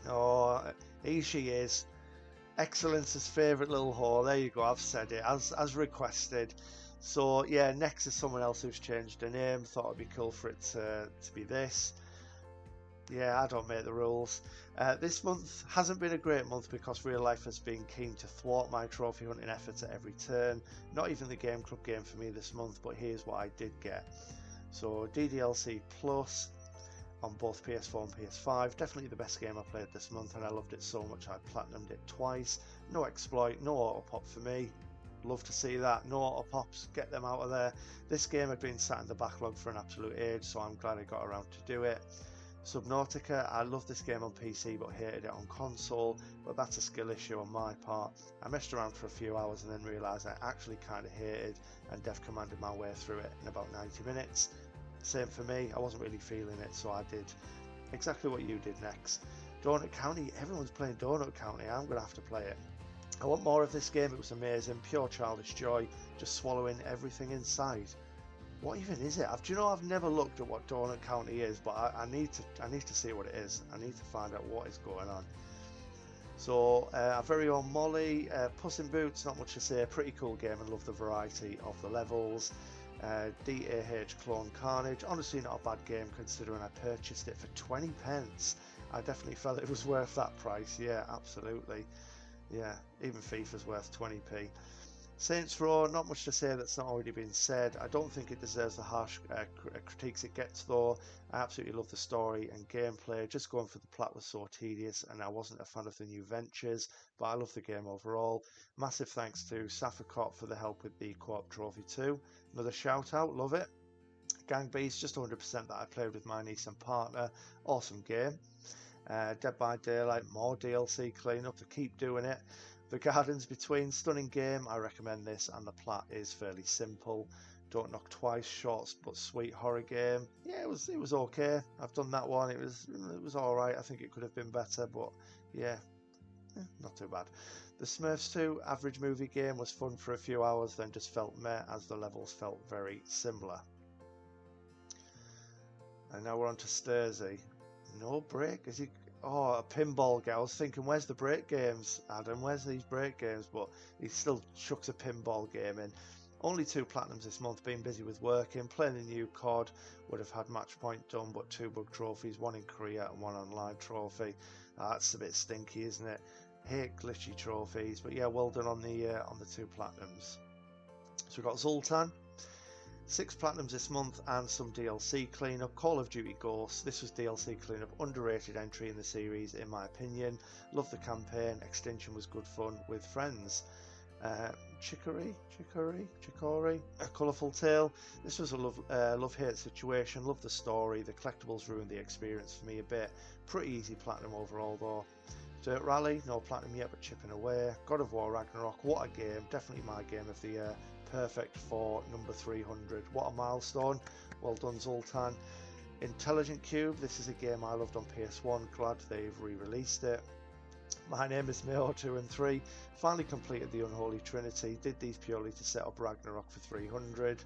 Oh, here she is. Excellence's favourite little whore. There you go, I've said it as requested. So yeah, next is someone else who's changed her name. Thought it'd be cool for it to be this. Yeah, I don't make the rules. This month hasn't been a great month because real life has been keen to thwart my trophy hunting efforts at every turn. Not even the Game Club game for me this month, but here's what I did get. So Ddlc Plus on both Ps4 and Ps5, definitely the best game I played this month, and I loved it so much I platinumed it twice. No exploit, no auto pop for me. Love to see that. No auto pops, get them out of there. This game had been sat in the backlog for an absolute age, so I'm glad I got around to do it. Subnautica, I love this game on PC but hated it on console, but that's a skill issue on my part. I messed around for a few hours and then realised I actually kind of hated and dev commanded my way through it in about 90 minutes. Same for me, I wasn't really feeling it, so I did exactly what you did next. Donut County, everyone's playing Donut County, I'm going to have to play it. I want more of this game, it was amazing, pure childish joy, just swallowing everything in sight. What even is it? Do you know, I've never looked at what Donut County is, but I need to see what it is. I need to find out what is going on. So our very own Molly, Puss in Boots, not much to say, pretty cool game and love the variety of the levels. DAH Clone Carnage, honestly not a bad game considering I purchased it for 20 pence. I definitely felt it was worth that price, yeah, absolutely. Yeah, even FIFA's worth 20p. Saints Row, not much to say that's not already been said. I don't think it deserves the harsh critiques it gets though. I absolutely love the story and gameplay. Just going for the plat was so tedious and I wasn't a fan of the new ventures, but I love the game overall. Massive thanks to Safakot for the help with the co-op trophy too. Another shout out, love it. Gang Beast, just 100% that I played with my niece and partner. Awesome game. Dead by Daylight, more DLC cleanup to keep doing it. The Gardens Between, stunning game, I recommend this, and the plat is fairly simple. Don't Knock Twice, short but sweet horror game. Yeah, it was okay. I've done that one. It was all right. I think it could have been better, but yeah, not too bad. The Smurfs 2 average movie game was fun for a few hours, then just felt meh as the levels felt very similar. And now we're on to Sturzy. No break? Is he? Oh, a pinball guy. I was thinking, where's the break games, Adam? Where's these break games? But he still chucks a pinball game in. Only 2 platinums this month, being busy with working, playing the new COD, would have had match point done, but 2 bug trophies, 1 in Korea and 1 online trophy. That's a bit stinky, isn't it? Hate glitchy trophies, but yeah, well done on the 2 platinums. So we've got Zoltan. 6 platinums this month and some DLC cleanup. Call of Duty Ghosts. This was DLC cleanup, underrated entry in the series in my opinion. Love the campaign. Extinction was good fun with friends. Chicory, A Colourful Tale. This was a love-hate situation. Love the story. The collectibles ruined the experience for me a bit. Pretty easy platinum overall though. Dirt Rally, no platinum yet but chipping away. God of War Ragnarok, what a game. Definitely my game of the year. Perfect for number 300. What a milestone. Well done, Zoltan. Intelligent Cube. This is a game I loved on PS1. Glad they've re-released it. My Name is Mayo 2 and 3. Finally completed the Unholy Trinity. Did these purely to set up Ragnarok for 300.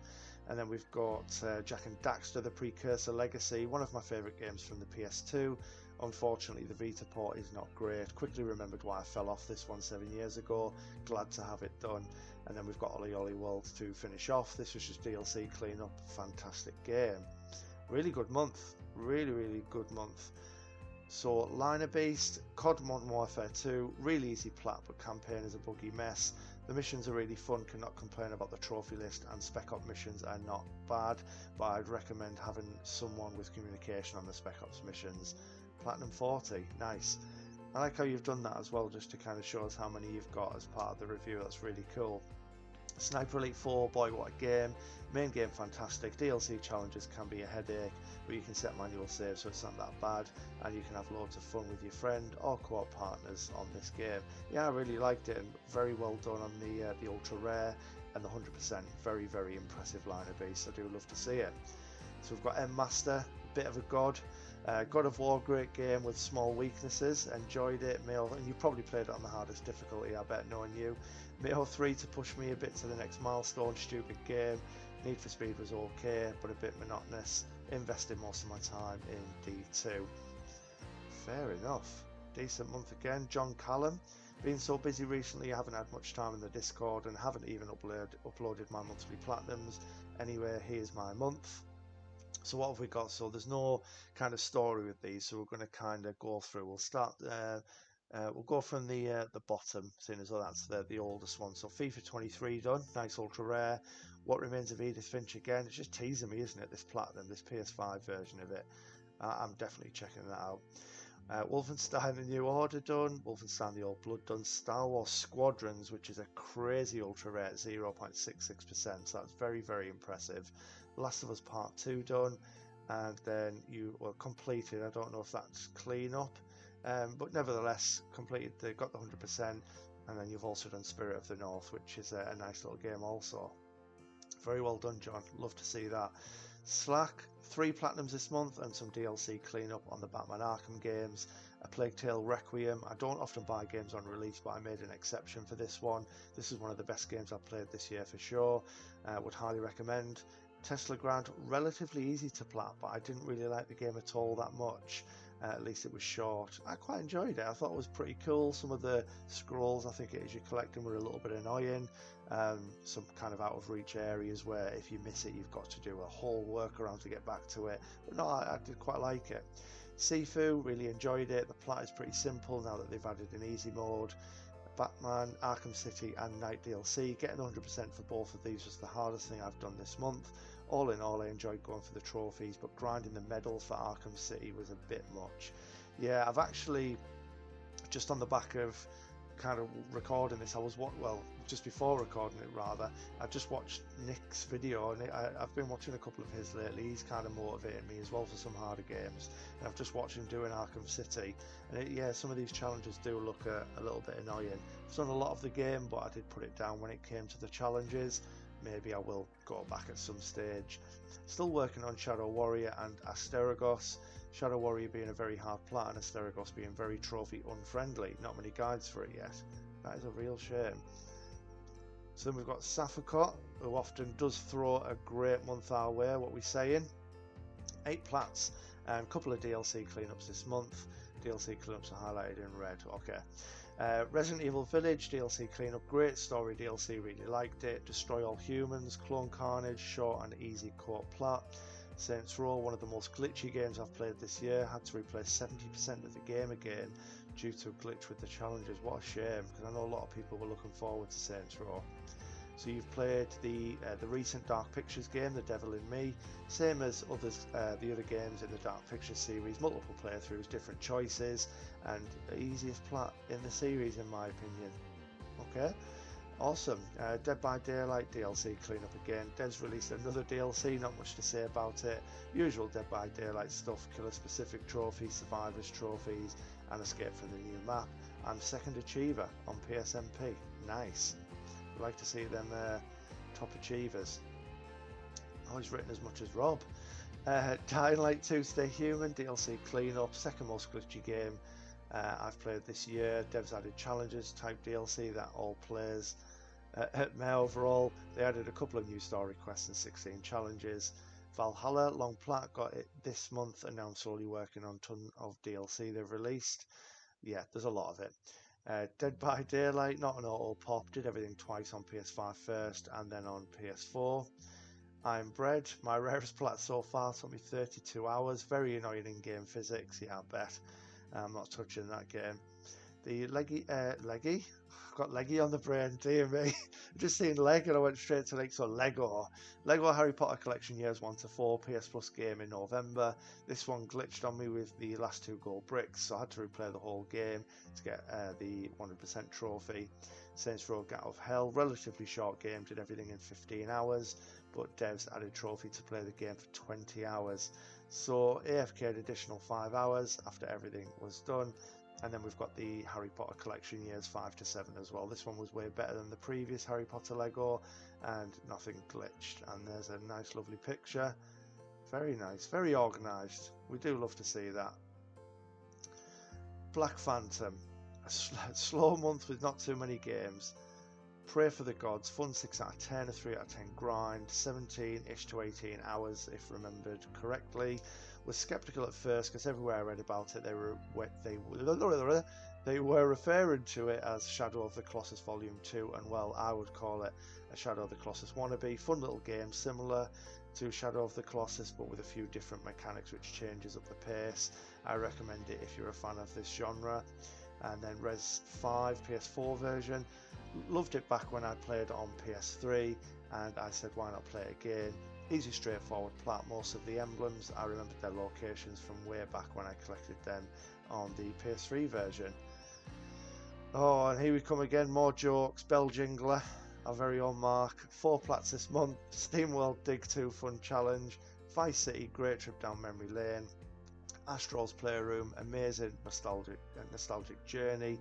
And then we've got Jak and Daxter, the Precursor Legacy. One of my favourite games from the PS2. Unfortunately, the Vita port is not great. Quickly remembered why I fell off this one 7 years ago. Glad to have it done. And then we've got Ollie Ollie World to finish off. This was just DLC cleanup. Fantastic game. Really good month. Really good month. So, Liner Beast, COD Modern Warfare 2, really easy plat, but campaign is a buggy mess. The missions are really fun, cannot complain about the trophy list, and Spec Ops missions are not bad, but I'd recommend having someone with communication on the Spec Ops missions. Platinum 40, nice. I like how you've done that as well, just to kind of show us how many you've got as part of the review. That's really cool. Sniper Elite 4, boy what a game. Main game fantastic, DLC challenges can be a headache, but you can set manual saves so it's not that bad, and you can have loads of fun with your friend or co-op partners on this game. Yeah, I really liked it, and very well done on the ultra rare and the 100%. Very, very impressive line of beasts. I do love to see it. So we've got M Master, a bit of a god. God of War, great game with small weaknesses. Enjoyed it. And you probably played it on the hardest difficulty, I bet, knowing you. Mayho 3 to push me a bit to the next milestone. Stupid game. Need for Speed was okay, but a bit monotonous. Invested most of my time in D2. Fair enough. Decent month again. John Callum. Been so busy recently, I haven't had much time in the Discord and haven't even uploaded my monthly platinums. Anyway, here's my month. So what have we got? So there's no kind of story with these, so we're going to kind of go through. We'll start. We'll go from the bottom, seeing as though that's the oldest one. So FIFA 23 done, nice ultra rare. What Remains of Edith Finch again? It's just teasing me, isn't it? This platinum, this PS5 version of it. I'm definitely checking that out. Wolfenstein: The New Order done, Wolfenstein: The Old Blood done, Star Wars Squadrons, which is a crazy ultra rare, 0.66%, so that's very, very impressive. Last of Us Part 2 done, and then you were completed. I don't know if that's clean up, but nevertheless completed. They got the 100%, and then you've also done Spirit of the North, which is a nice little game also. Very well done, John. Love to see that. Slack, 3 platinums this month and some DLC cleanup on the Batman Arkham games. A Plague Tale Requiem. I don't often buy games on release, but I made an exception for this one. This is one of the best games I've played this year for sure. Would highly recommend. Tesla Grant, relatively easy to plat, but I didn't really like the game at all that much. At least it was short. I quite enjoyed it. I thought it was pretty cool. Some of the scrolls, I think it is, you collect them, were a little bit annoying. Some kind of out of reach areas where if you miss it, you've got to do a whole workaround to get back to it. But no, I did quite like it. Sifu, really enjoyed it. The plat is pretty simple now that they've added an easy mode. Batman, Arkham City and Night DLC. Getting 100% for both of these was the hardest thing I've done this month. All in all, I enjoyed going for the trophies, but grinding the medals for Arkham City was a bit much. Yeah, I've actually, just on the back of kind of recording this, just before recording it rather, I just watched Nick's video, and I've been watching a couple of his lately. He's kind of motivated me as well for some harder games, and I've just watched him doing Arkham City, and yeah, some of these challenges do look a little bit annoying. I've done a lot of the game, but I did put it down when it came to the challenges. Maybe I will go back at some stage. Still working on Shadow Warrior and Asterigos. Shadow Warrior being a very hard plat and Asterigos being very trophy unfriendly. Not many guides for it yet. That is a real shame. So then we've got Safakot, who often does throw a great month our way. What are we saying? 8 plats and a couple of DLC cleanups this month. DLC cleanups are highlighted in red. Okay. Resident Evil Village DLC cleanup, great story DLC, really liked it. Destroy All Humans, Clone Carnage, short and easy co-op plat. Saints Row, one of the most glitchy games I've played this year, had to replay 70% of the game again due to a glitch with the challenges. What a shame, because I know a lot of people were looking forward to Saints Row. So you've played the recent Dark Pictures game, The Devil in Me, same as others, the other games in the Dark Pictures series, multiple playthroughs, different choices, and the easiest plat in the series in my opinion. Okay, awesome. Dead by Daylight DLC cleanup again. Dev's released another DLC, not much to say about it. Usual Dead by Daylight stuff, killer specific trophies, survivors trophies, and escape from the new map. I'm second achiever on PSMP. Nice. Like to see them top achievers. Oh, he's written as much as Rob. Dying Light 2 Stay Human DLC cleanup, second most glitchy game I've played this year. Devs added challenges type DLC that all plays at me overall. They added a couple of new story quests and 16 challenges. Valhalla long plat got it this month, and now I'm slowly working on a ton of DLC they've released. Yeah, there's a lot of it. Dead by Daylight, not an auto pop, did everything twice on PS5 first and then on PS4. I'm Bread, my rarest plat so far, took me 32 hours, very annoying in-game physics, yeah I bet. I'm not touching that game. The Leggy, I've got leggy on the brain, dear me. Just seen leg and I went straight to so Lego Harry Potter Collection Years 1 to 4 PS Plus game in November. This one glitched on me with the last 2 gold bricks, so I had to replay the whole game to get the 100% trophy. Saints Row Gat of Hell, relatively short game, did everything in 15 hours, but devs added trophy to play the game for 20 hours. So AFK'd additional 5 hours after everything was done. And then we've got the Harry Potter Collection Years 5 to 7 as well. This one was way better than the previous Harry Potter Lego, and nothing glitched. And there's a nice lovely picture. Very nice, very organised. We do love to see that. Black Phantom, a slow month with not too many games. Pray for the Gods, fun 6 out of 10, a 3 out of 10 grind, 17-ish to 18 hours if remembered correctly. Was skeptical at first because everywhere I read about it they were referring to it as Shadow of the Colossus Volume 2, and well, I would call it a Shadow of the Colossus wannabe. Fun little game similar to Shadow of the Colossus but with a few different mechanics which changes up the pace. I recommend it if you're a fan of this genre. And then Res 5 PS4 version, loved it back when I played on PS3 and I said why not play it again. Easy, straightforward plat. Most of the emblems I remembered their locations from way back when I collected them on the PS3 version. Oh, and here we come again, more jokes. Bell Jingler, our very own Mark, 4 plats this month. SteamWorld Dig 2 Fun Challenge, Vice City Great Trip Down Memory Lane, Astral's Playroom, amazing nostalgic journey.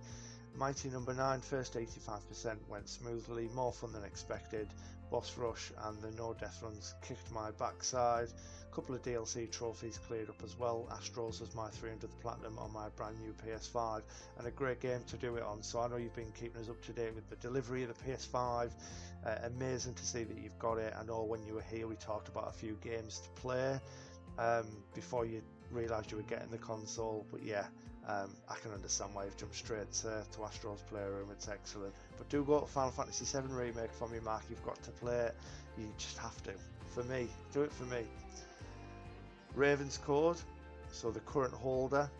Mighty Number 9, first 85% went smoothly, more fun than expected. Boss Rush and the no death runs kicked my backside. A couple of DLC trophies cleared up as well. Astrals was my 300th platinum on my brand new PS5 and a great game to do it on, so I know you've been keeping us up to date with the delivery of the PS5. Amazing to see that you've got it. I know when you were here we talked about a few games to play before you realised you were getting the console, but yeah, I can understand why you've jumped straight to Astro's Playroom. It's excellent. But do go to Final Fantasy VII Remake for me, Mark. You've got to play it. You just have to. For me. Do it for me. Raven's Code. So the current holder.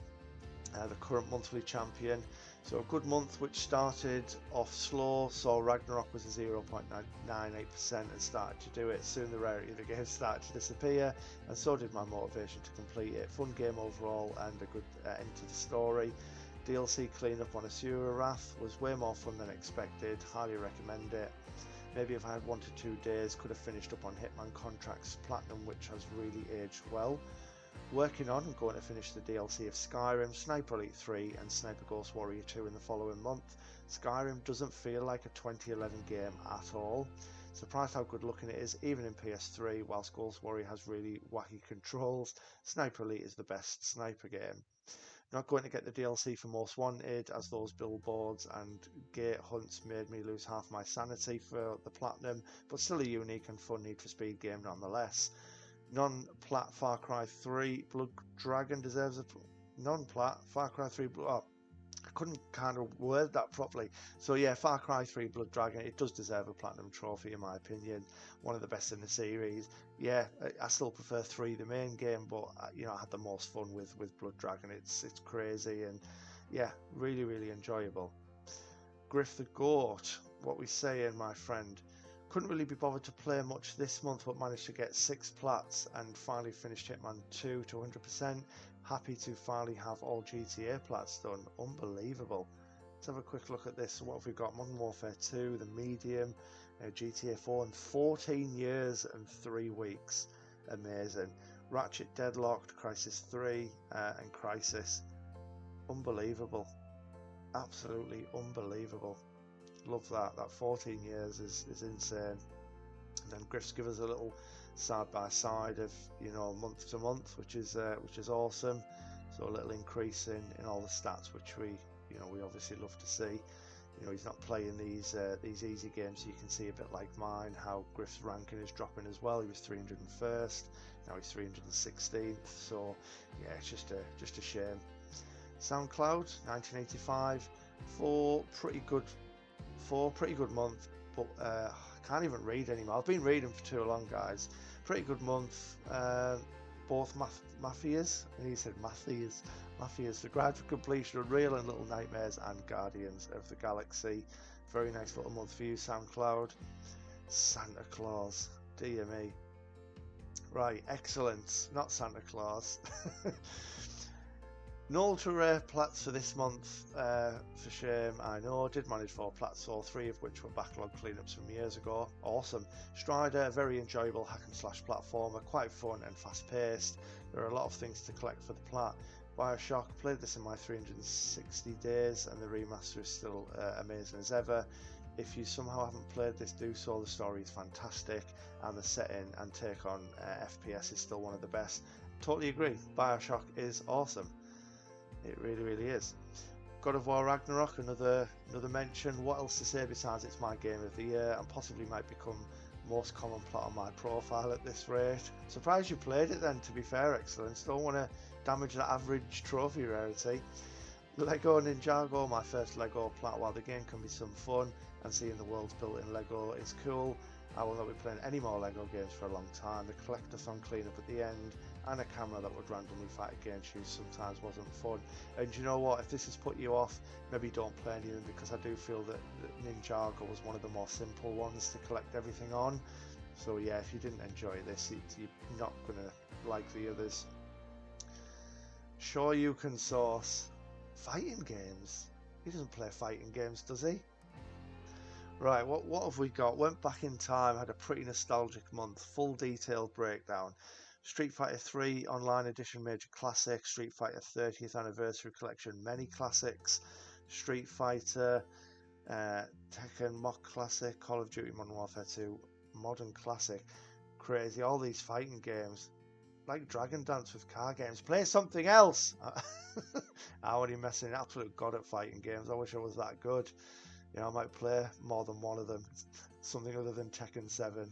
The current monthly champion. So a good month which started off slow. So Ragnarok was a 0.98% and started to do it. Soon the rarity of the game started to disappear, and so did my motivation to complete it. Fun game overall and a good end to the story. DLC cleanup on Asura Wrath was way more fun than expected. Highly recommend it. Maybe if I had 1 to 2 days could have finished up on Hitman Contracts Platinum, which has really aged well. Working on and going to finish the DLC of Skyrim, Sniper Elite 3 and Sniper Ghost Warrior 2 in the following month. Skyrim doesn't feel like a 2011 game at all. Surprised how good looking it is even in PS3, whilst Ghost Warrior has really wacky controls. Sniper Elite is the best sniper game. Not going to get the DLC for Most Wanted, as those billboards and gate hunts made me lose half my sanity for the Platinum, but still a unique and fun Need for Speed game nonetheless. Non-plat Far Cry 3 Blood Dragon deserves a non-plat Far Cry 3 Blood. Oh, I couldn't kind of word that properly. So yeah, Far Cry 3 Blood Dragon, it does deserve a platinum trophy in my opinion. One of the best in the series. Yeah, I still prefer 3, the main game, but you know, I had the most fun with Blood Dragon. It's crazy and yeah, really enjoyable. Griff the Goat, what we saying, my friend? Couldn't really be bothered to play much this month, but managed to get 6 plats and finally finished Hitman 2 to 100%. Happy to finally have all GTA plats done. Unbelievable. Let's have a quick look at this. So what have we got? Modern Warfare 2, the medium, GTA 4 in 14 years and 3 weeks. Amazing. Ratchet Deadlocked, Crisis 3 and Crisis. Unbelievable. Absolutely unbelievable. Love that. That 14 years is insane. And then Griff's give us a little side by side of, you know, month to month, which is awesome. So a little increase in all the stats, which we obviously love to see. You know, he's not playing these easy games, so you can see a bit like mine how Griff's ranking is dropping as well. He was 301st, now he's 316th. So yeah, it's just a shame. SoundCloud 1985 for pretty good month, but I can't even read anymore. I've been reading for too long, guys. Pretty good month. Both Mafias, and he said Mafias. Mafias, the grind for completion, Unreal and Little Nightmares, and Guardians of the Galaxy. Very nice little month for you, SoundCloud. Santa Claus, dear me. Right, excellent. Not Santa Claus. No ultra rare plats for this month, for shame, I know. Did manage 4 plats, though, 3 of which were backlog cleanups from years ago. Awesome. Strider, very enjoyable hack and slash platformer, quite fun and fast paced. There are a lot of things to collect for the plat. Bioshock, played this in my 360 days, and the remaster is still amazing as ever. If you somehow haven't played this, do so. The story is fantastic, and the setting and take on FPS is still one of the best. Totally agree. Bioshock is awesome. It really, really is. God of War Ragnarok, another mention. What else to say besides it's my game of the year and possibly might become most common plot on my profile at this rate. Surprised you played it then, to be fair, Excellence. Don't want to damage that average trophy rarity. Lego Ninjago, my first Lego plat. While the game can be some fun and seeing the worlds built in Lego is cool, I will not be playing any more Lego games for a long time. The collectathon cleanup at the end and a camera that would randomly fight against you sometimes wasn't fun. And you know what, if this has put you off, maybe don't play any of them, because I do feel that Ninjago was one of the more simple ones to collect everything on. So yeah, if you didn't enjoy this, you're not going to like the others. Sure, you can source fighting games. He doesn't play fighting games, does he? Right, what have we got? Went back in time, had a pretty nostalgic month. Full detailed breakdown. Street Fighter 3 Online Edition Major Classic, Street Fighter 30th Anniversary Collection Many Classics, Street Fighter, Tekken Mock Classic, Call of Duty Modern Warfare 2 Modern Classic. Crazy, all these fighting games. Like Dragon Dance with car games. Play something else! I'm only messing, absolute god at fighting games. I wish I was that good. You know, I might play more than one of them. Something other than Tekken 7.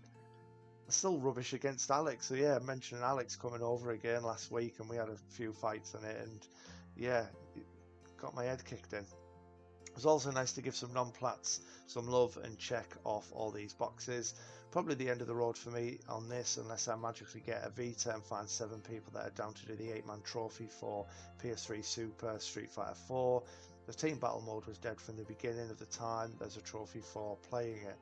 Still rubbish against Alex. So yeah, mentioning Alex coming over again last week, and we had a few fights on it, and yeah, it got my head kicked in. It was also nice to give some non-plats some love and check off all these boxes. Probably the end of the road for me on this, unless I magically get a Vita and find 7 people that are down to do the 8-man trophy for PS3 Super Street Fighter 4. The team battle mode was dead from the beginning of the time. There's a trophy for playing it.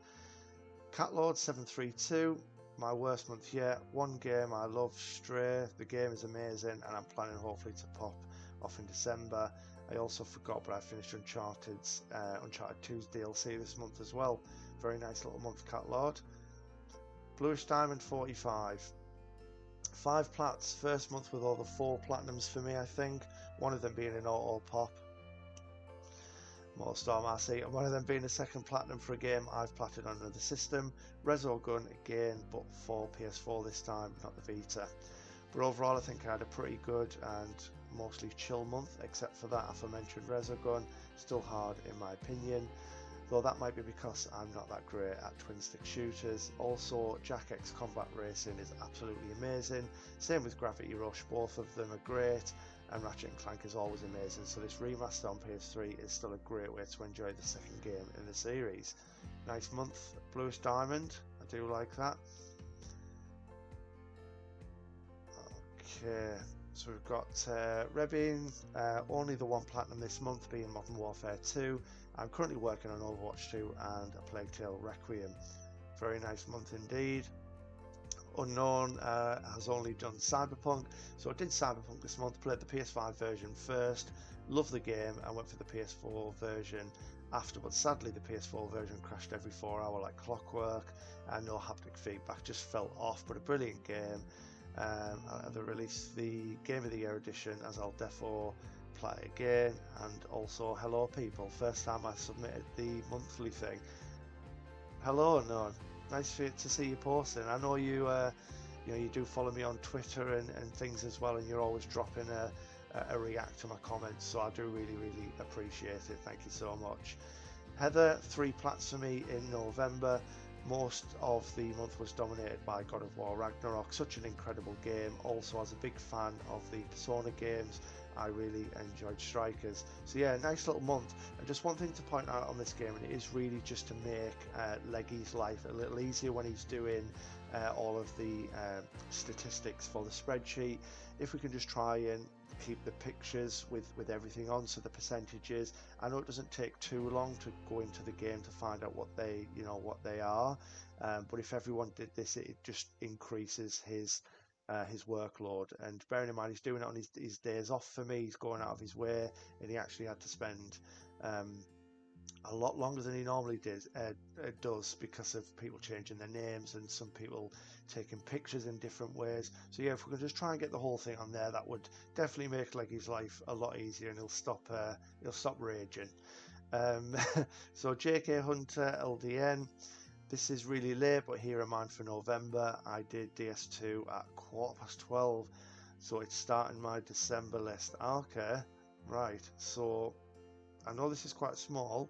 Catlord 732. My worst month yet. One game I love, Stray. The game is amazing, and I'm planning hopefully to pop off in December. I also forgot, but I finished Uncharted 2's DLC this month as well. Very nice little month, Catlord. Bluish Diamond 45. 5 plats. First month with all the 4 platinums for me, I think. One of them being an auto pop. Storm RC, and one of them being a second platinum for a game I've platted on another system. Rezo Gun again, but for PS4 this time, not the Vita. But overall, I think I had a pretty good and mostly chill month, except for that aforementioned Rezo Gun. Still hard in my opinion, though that might be because I'm not that great at twin stick shooters. Also, Jack X Combat Racing is absolutely amazing. Same with Gravity Rush, both of them are great. And Ratchet & Clank is always amazing, so this remaster on PS3 is still a great way to enjoy the second game in the series. Nice month, Bluish Diamond, I do like that. Okay, so we've got Rebin, only the 1 platinum this month being Modern Warfare 2. I'm currently working on Overwatch 2 and A Plague Tale Requiem. Very nice month indeed. Unknown has only done Cyberpunk, so I did Cyberpunk this month, played the PS5 version first, loved the game and went for the PS4 version after, but sadly the PS4 version crashed every 4 hours like clockwork and no haptic feedback, just fell off, but a brilliant game. They released the Game of the Year edition, as I'll defo play it again, and also hello people, first time I submitted the monthly thing. Hello Unknown. Nice to see you posting. I know you, you do follow me on Twitter and things as well, and you're always dropping a react to my comments. So I do really, really appreciate it. Thank you so much. Heather, 3 plats for me in November. Most of the month was dominated by God of War Ragnarok. Such an incredible game. Also, as a big fan of the Persona games, I really enjoyed Strikers. So yeah, nice little month. And just one thing to point out on this game, and it is really just to make Leggy's life a little easier when he's doing all of the statistics for the spreadsheet. If we can just try and keep the pictures with everything on, so the percentages. I know it doesn't take too long to go into the game to find out what they are, but if everyone did this, it just increases his workload. And bearing in mind he's doing it on his days off for me, he's going out of his way, and he actually had to spend a lot longer than he normally does because of people changing their names and some people taking pictures in different ways. So yeah, if we can just try and get the whole thing on there, that would definitely make Leggy's life a lot easier, and he'll stop raging. So JK Hunter LDN, this is really late, but here are mine for November. I did DS2 at 12:15, so it's starting my December list. Okay, right, so I know this is quite small,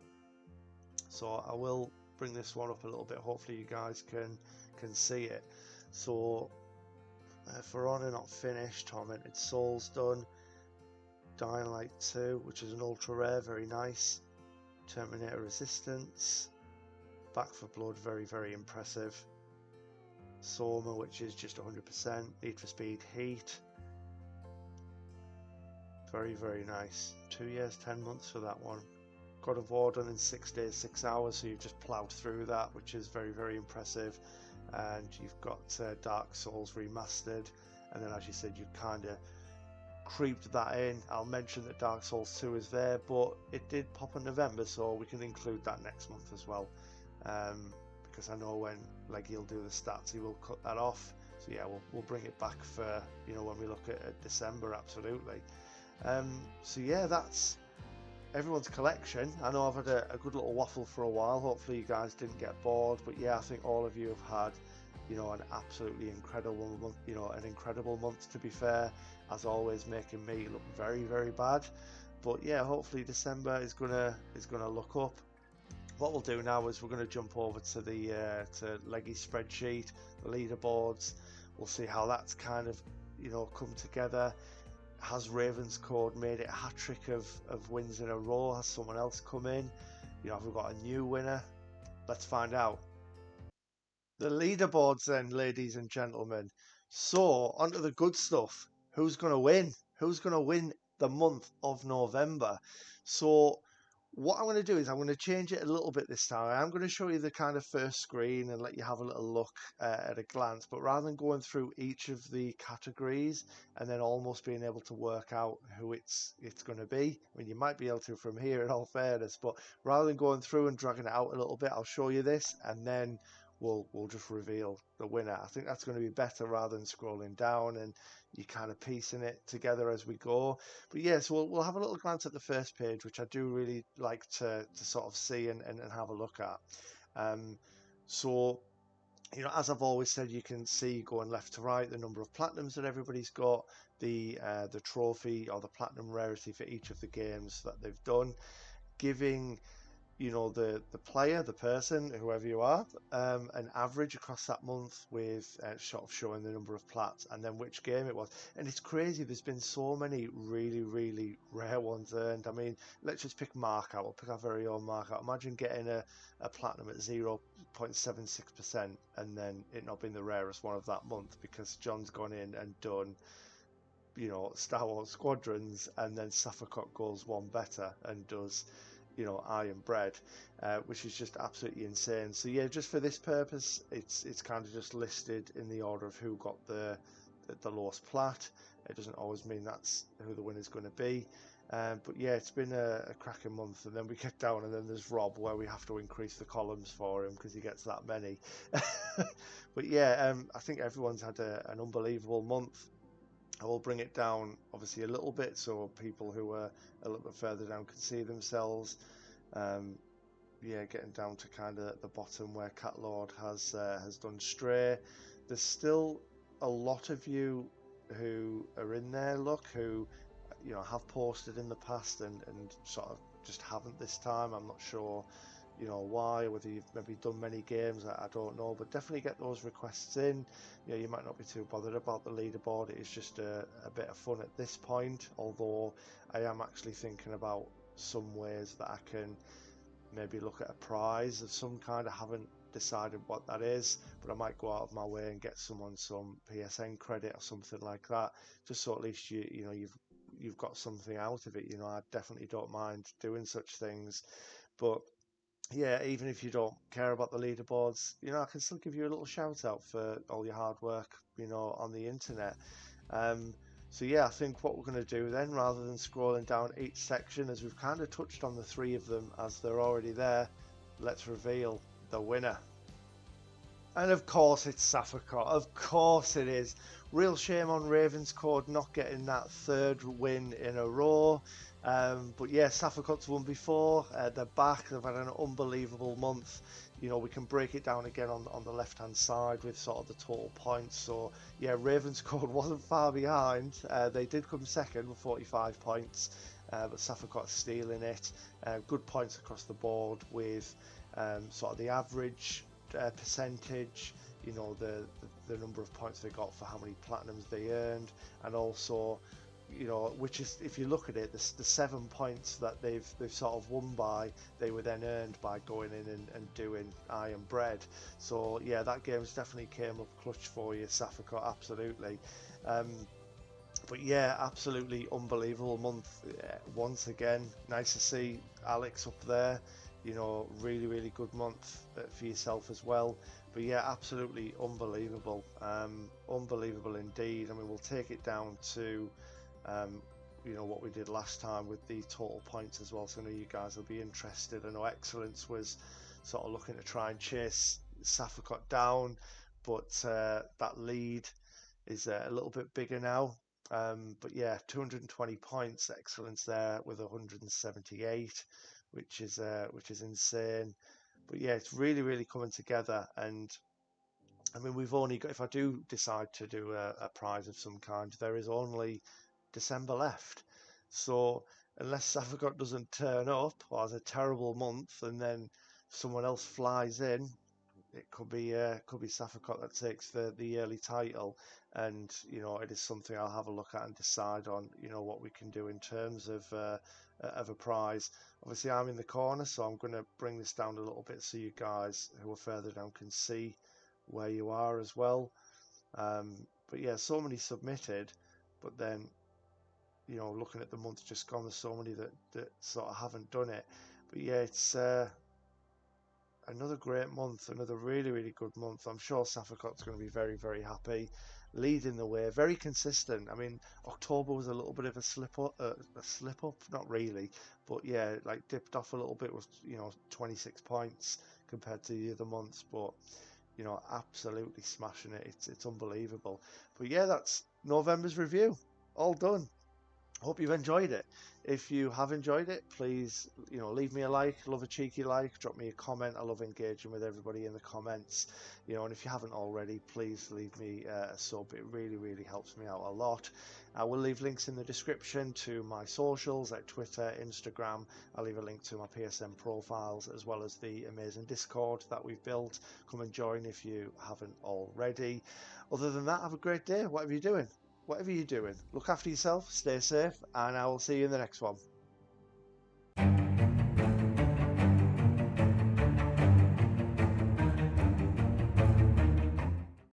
so I will bring this one up a little bit. Hopefully you guys can see it. So For Honor not finished, Tormented Souls done, Dying Light 2, which is an ultra rare, very nice, Terminator Resistance, Back for Blood, very, very impressive, Soma, which is just 100%, Need for Speed Heat, very, very nice, 2 years 10 months for that one. God of War done in 6 days 6 hours, so you've just ploughed through that, which is very, very impressive. And you've got Dark Souls Remastered, and then as you said, you've kind of creeped that in. I'll mention that Dark Souls 2 is there, but it did pop in November, so we can include that next month as well, because I know when Leggy will do the stats, he will cut that off. So yeah, we'll bring it back for when we look at December, absolutely. So yeah, that's everyone's collection. I know I've had a good little waffle for a while. Hopefully you guys didn't get bored, but yeah, I think all of you have had an absolutely incredible month, an incredible month, to be fair, as always, making me look very, very bad. But yeah, hopefully December is gonna look up. What we'll do now is we're going to jump over to the to Leggy's spreadsheet, the leaderboards. We'll see how that's kind of come together. Has Ravenscourt made it a hat-trick of wins in a row? Has someone else come in? Have we got a new winner? Let's find out. The leaderboards then, ladies and gentlemen. So, onto the good stuff. Who's going to win? Who's going to win the month of November? So, what I'm going to do is I'm going to change it a little bit this time. I'm going to show you the kind of first screen and let you have a little look at a glance. But rather than going through each of the categories and then almost being able to work out who it's going to be, I mean, you might be able to from here in all fairness, but rather than going through and dragging it out a little bit, I'll show you this and then we'll just reveal the winner. I think that's going to be better rather than scrolling down and you kind of piecing it together as we go. But yeah, so we'll have a little glance at the first page, which I do really like to sort of see and have a look at. So as I've always said, you can see going left to right the number of platinums that everybody's got, the trophy or the platinum rarity for each of the games that they've done, giving the player, the person, whoever you are, an average across that month with sort of showing the number of plats and then which game it was. And it's crazy, there's been so many really, really rare ones earned. I mean, let's just pick Mark out. We'll pick our very own Mark out. Imagine getting a platinum at 0.76% and then it not being the rarest one of that month because John's gone in and done Star Wars Squadrons, and then Safakot goes one better and does Iron Bread, which is just absolutely insane. So yeah, just for this purpose, it's kind of just listed in the order of who got the lowest plat. It doesn't always mean that's who the winner's going to be, but yeah, it's been a cracking month. And then we get down, and then there's Rob, where we have to increase the columns for him because he gets that many. But yeah, I think everyone's had an unbelievable month. I will bring it down obviously a little bit so people who are a little bit further down can see themselves. Yeah, getting down to kind of the bottom where Cat Lord has done Stray. There's still a lot of you who are in there, who have posted in the past and sort of just haven't this time. I'm not sure you know, why, whether you've maybe done many games, I don't know, but definitely get those requests in. You know, you might not be too bothered about the leaderboard. It's just a bit of fun at this point, although I am actually thinking about some ways that I can maybe look at a prize of some kind. I haven't decided what that is, but I might go out of my way and get someone some PSN credit or something like that, just so at least you know you've got something out of it. You know, I definitely don't mind doing such things. But yeah, even if you don't care about the leaderboards, you know, I can still give you a little shout out for all your hard work, you know, on the internet. Um, so yeah, I think what we're going to do then, rather than scrolling down each section, as we've kind of touched on the three of them as they're already there, let's reveal the winner. And of course it's Safakot. Of course it is. Real shame on Ravenscourt not getting that third win in a row. But yeah, Safakot's won before. They're back. They've had an unbelievable month. You know, we can break it down again on the left-hand side with sort of the total points. So yeah, Ravenscourt wasn't far behind. They did come second with 45 points, but Safakot stealing it. Good points across the board with sort of the average percentage, you know, the number of points they got for how many platinums they earned, and also, you know, which is, if you look at it, the 7 points that they've sort of won by, they were then earned by going in and doing Iron Bread. So yeah, that game's definitely came up clutch for you, Safakot, absolutely. But yeah, absolutely unbelievable month once again. Nice to see Alex up there. You know, really, really good month for yourself as well. But yeah, absolutely unbelievable. Unbelievable indeed. I mean, we'll take it down to, you know, what we did last time with the total points as well. So I know you guys will be interested. I know Excellence was sort of looking to try and chase Safakot down, but that lead is a little bit bigger now. But yeah, 220 points, Excellence there with 178, which is insane. But yeah, it's really, really coming together. And I mean, we've only got, if I do decide to do a prize of some kind, there is only December left. So unless Safakot doesn't turn up or has a terrible month and then someone else flies in, it could be Safakot that takes the early title, and you know, it is something I'll have a look at and decide on, you know, what we can do in terms of a prize. Obviously, I'm in the corner, so I'm going to bring this down a little bit so you guys who are further down can see where you are as well. But yeah, so many submitted, but then, you know, looking at the month just gone, there's so many that sort of haven't done it. But yeah, it's another great month, another really, really good month. I'm sure Safakot's going to be very, very happy, leading the way, very consistent. I mean, October was a little bit of a slip up, not really, but yeah, like dipped off a little bit with, you know, 26 points compared to the other months, but you know, absolutely smashing it. It's unbelievable. But yeah, that's November's review, all done. Hope you've enjoyed it. If you have enjoyed it, please, you know, leave me a like. Love a cheeky like. Drop me a comment. I love engaging with everybody in the comments. You know, and if you haven't already, please leave me a sub. It really, really helps me out a lot. I will leave links in the description to my socials like Twitter, Instagram. I'll leave a link to my PSN profiles as well as the amazing Discord that we've built. Come and join if you haven't already. Other than that, have a great day. Whatever you're doing, look after yourself, stay safe, and I will see you in the next one.